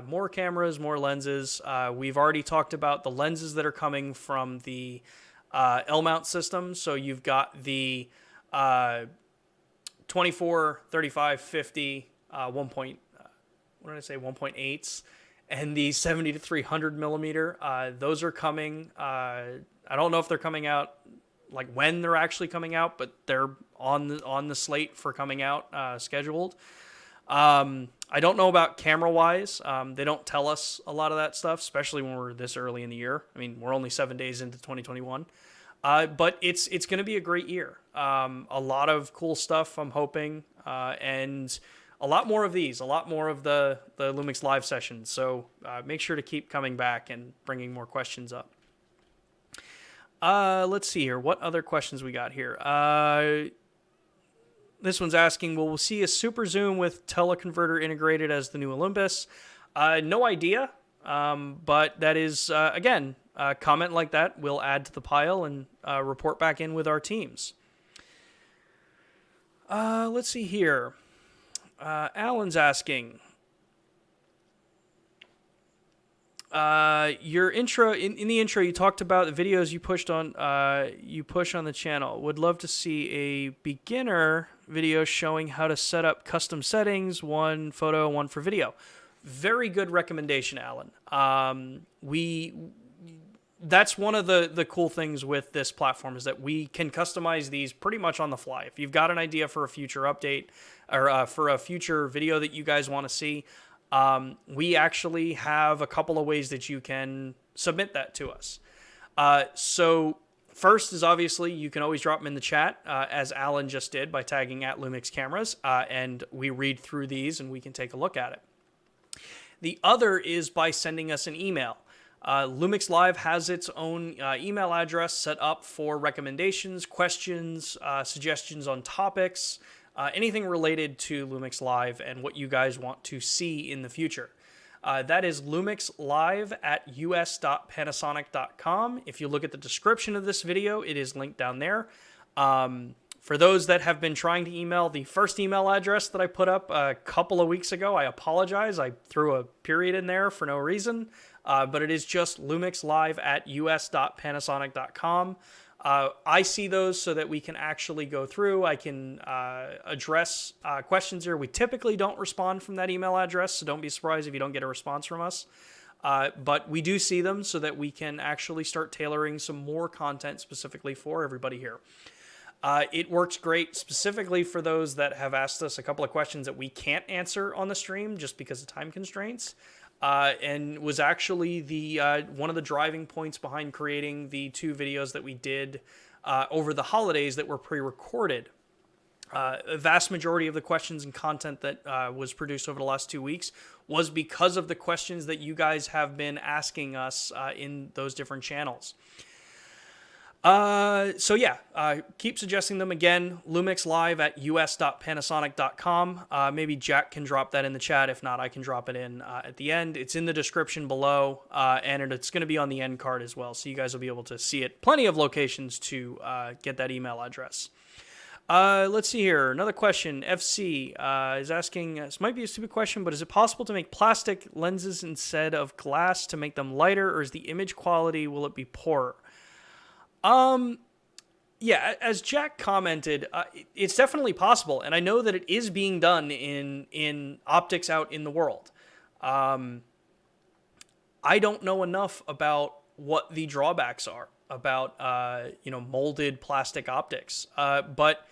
[SPEAKER 1] more cameras, more lenses. We've already talked about the lenses that are coming from the LMount system. So you've got the 24, 35, 50, 1.8s, and the 70 to 300 millimeter. Those are coming. I don't know if they're coming out, like when they're actually coming out, but they're on the slate for coming out, scheduled. I don't know about camera-wise. They don't tell us a lot of that stuff, especially when we're this early in the year. I mean, we're only 7 days into 2021. But it's going to be a great year. A lot of cool stuff, I'm hoping, and a lot more of these, a lot more of the LUMIX live sessions. So make sure to keep coming back and bringing more questions up. Let's see here. What other questions we got here? This one's asking, will we see a super zoom with teleconverter integrated as the new Olympus? No idea, but that is, again, a comment like that we'll add to the pile and report back in with our teams. Let's see here. Alan's asking, your intro in the intro, you talked about the videos you push on the channel. Would love to see a beginner video showing how to set up custom settings, one photo, one for video. Very good recommendation, Alan. That's one of the cool things with this platform is that we can customize these pretty much on the fly. If you've got an idea for a future update or for a future video that you guys want to see, we actually have a couple of ways that you can submit that to us. So first is obviously you can always drop them in the chat, as Alan just did by tagging at LUMIX Cameras, and we read through these and we can take a look at it. The other is by sending us an email. LUMIX Live has its own email address set up for recommendations, questions, suggestions on topics, anything related to LUMIX Live and what you guys want to see in the future. That is lumixlive@us.panasonic.com. If you look at the description of this video, it is linked down there. For those that have been trying to email the first email address that I put up a couple of weeks ago, I apologize. I threw a period in there for no reason, but it is just lumixlive@us.panasonic.com. I see those so that we can actually go through. I can address questions here. We typically don't respond from that email address, so don't be surprised if you don't get a response from us. But we do see them so that we can actually start tailoring some more content specifically for everybody here. It works great specifically for those that have asked us a couple of questions that we can't answer on the stream just because of time constraints. And was actually the one of the driving points behind creating the 2 videos that we did over the holidays that were pre-recorded. A vast majority of the questions and content that was produced over the last 2 weeks was because of the questions that you guys have been asking us in those different channels. So yeah, keep suggesting them again. LumixLive at us.panasonic.com. Maybe Jack can drop that in the chat. If not, I can drop it in at the end. It's in the description below, and it's going to be on the end card as well, so you guys will be able to see it. Plenty of locations to get that email address. Let's see here. Another question. FC is asking, this might be a stupid question, but is it possible to make plastic lenses instead of glass to make them lighter, or is the image quality, will it be poorer? Yeah, as Jack commented, it's definitely possible, and I know that it is being done in optics out in the world. I don't know enough about what the drawbacks are about molded plastic optics, but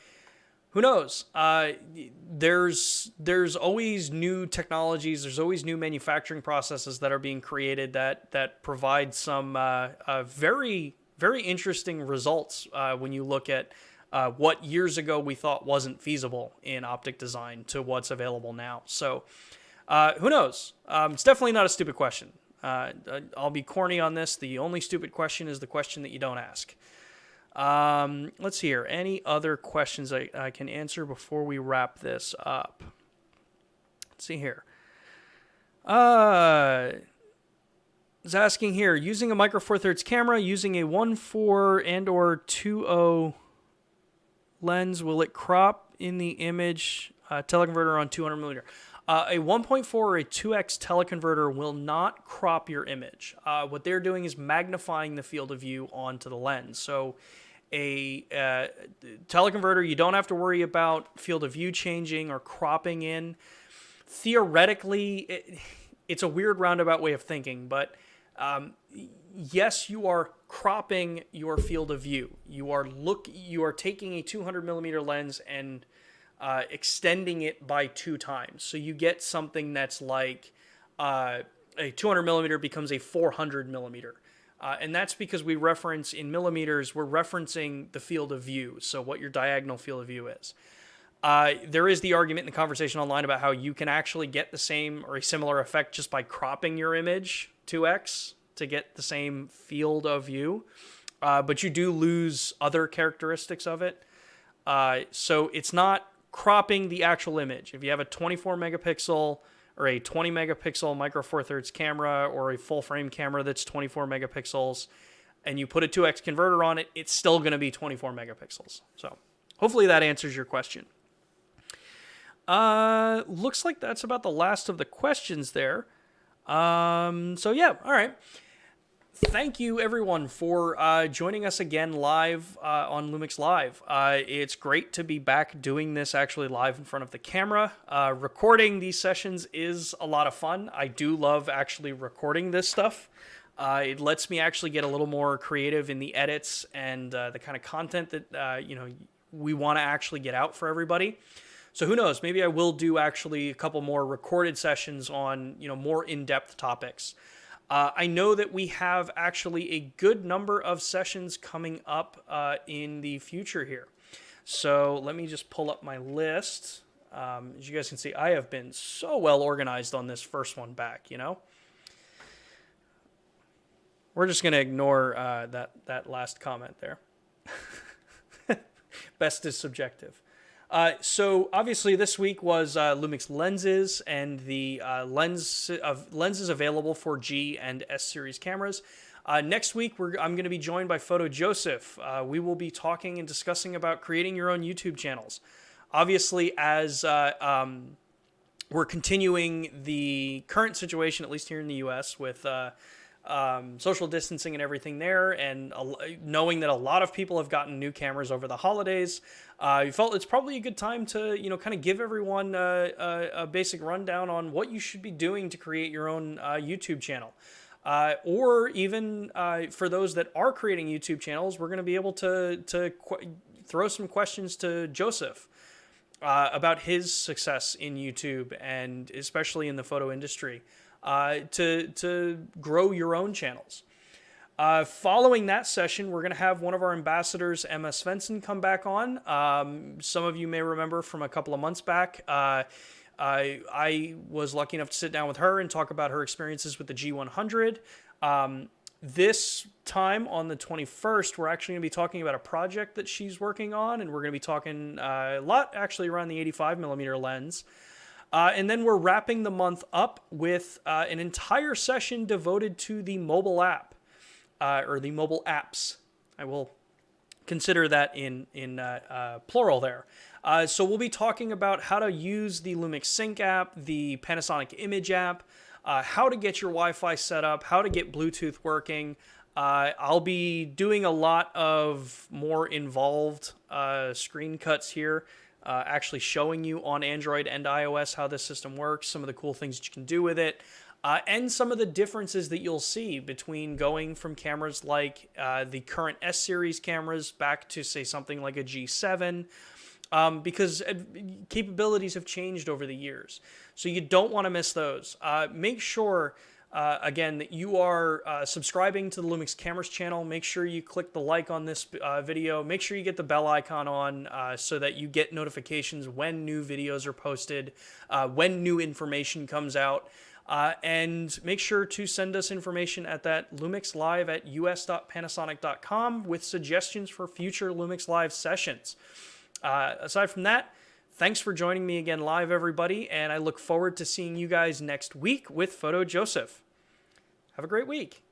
[SPEAKER 1] who knows? There's always new technologies. There's always new manufacturing processes that are being created that provide some very, very interesting results when you look at what years ago we thought wasn't feasible in optic design to what's available now. So who knows? It's definitely not a stupid question. I'll be corny on this. The only stupid question is the question that you don't ask. Let's see here. Any other questions I can answer before we wrap this up? Let's see here. Is asking here, using a micro four thirds camera, using a 1.4 and or 2.0 lens, will it crop in the image teleconverter on 200 millimeter? A 1.4 or a 2x teleconverter will not crop your image. What they're doing is magnifying the field of view onto the lens. So a teleconverter, you don't have to worry about field of view changing or cropping in. Theoretically, it's a weird roundabout way of thinking, but yes, you are cropping your field of view. You are taking a 200 millimeter lens and extending it by 2 times. So you get something that's like a 200 millimeter becomes a 400 millimeter. And that's because we reference in millimeters, we're referencing the field of view. So what your diagonal field of view is. There is the argument in the conversation online about how you can actually get the same or a similar effect just by cropping your image 2x to get the same field of view. But you do lose other characteristics of it. So it's not cropping the actual image. If you have a 24 megapixel or a 20 megapixel micro four thirds camera or a full frame camera that's 24 megapixels and you put a 2x converter on it, it's still going to be 24 megapixels. So hopefully that answers your question. Looks like that's about the last of the questions there. So yeah, all right. Thank you everyone for joining us again live on Lumix Live. It's great to be back doing this actually live in front of the camera. Recording these sessions is a lot of fun. I do love actually recording this stuff. It lets me actually get a little more creative in the edits and the kind of content that we want to actually get out for everybody. So who knows? Maybe I will do actually a couple more recorded sessions on more in-depth topics. I know that we have actually a good number of sessions coming up in the future here. So let me just pull up my list. As you guys can see, I have been so well organized on this first one back, We're just going to ignore that last comment there. Best is subjective. So obviously this week was LUMIX Lenses and the lenses available for G and S series cameras. Next week I'm going to be joined by Photo Joseph. We will be talking and discussing about creating your own YouTube channels. Obviously, as we're continuing the current situation, at least here in the U.S., with social distancing and everything there, and knowing that a lot of people have gotten new cameras over the holidays, we felt it's probably a good time to kind of give everyone a basic rundown on what you should be doing to create your own YouTube channel, or even for those that are creating YouTube channels, we're going to be able to throw some questions to Joseph about his success in YouTube and especially in the photo industry. To grow your own channels. Following that session, we're going to have one of our ambassadors, Emma Svensson, come back on. Some of you may remember from a couple of months back, I was lucky enough to sit down with her and talk about her experiences with the G100. This time on the 21st, we're actually going to be talking about a project that she's working on, and we're going to be talking a lot actually around the 85mm lens. And then we're wrapping the month up with an entire session devoted to the mobile app, or the mobile apps. I will consider that in plural there. So we'll be talking about how to use the LUMIX Sync app, the Panasonic Image app, how to get your Wi-Fi set up, how to get Bluetooth working. I'll be doing a lot of more involved screen cuts here, actually showing you on Android and iOS how this system works, some of the cool things that you can do with it, and some of the differences that you'll see between going from cameras like the current S-series cameras back to, say, something like a G7, because capabilities have changed over the years. So you don't want to miss those. Make sure, again, that you are subscribing to the Lumix Cameras channel. Make sure you click the like on this video. Make sure you get the bell icon on so that you get notifications when new videos are posted, when new information comes out. And make sure to send us information at that lumixlive@us.panasonic.com with suggestions for future Lumix Live sessions. Aside from that, thanks for joining me again live, everybody, and I look forward to seeing you guys next week with Photo Joseph. Have a great week.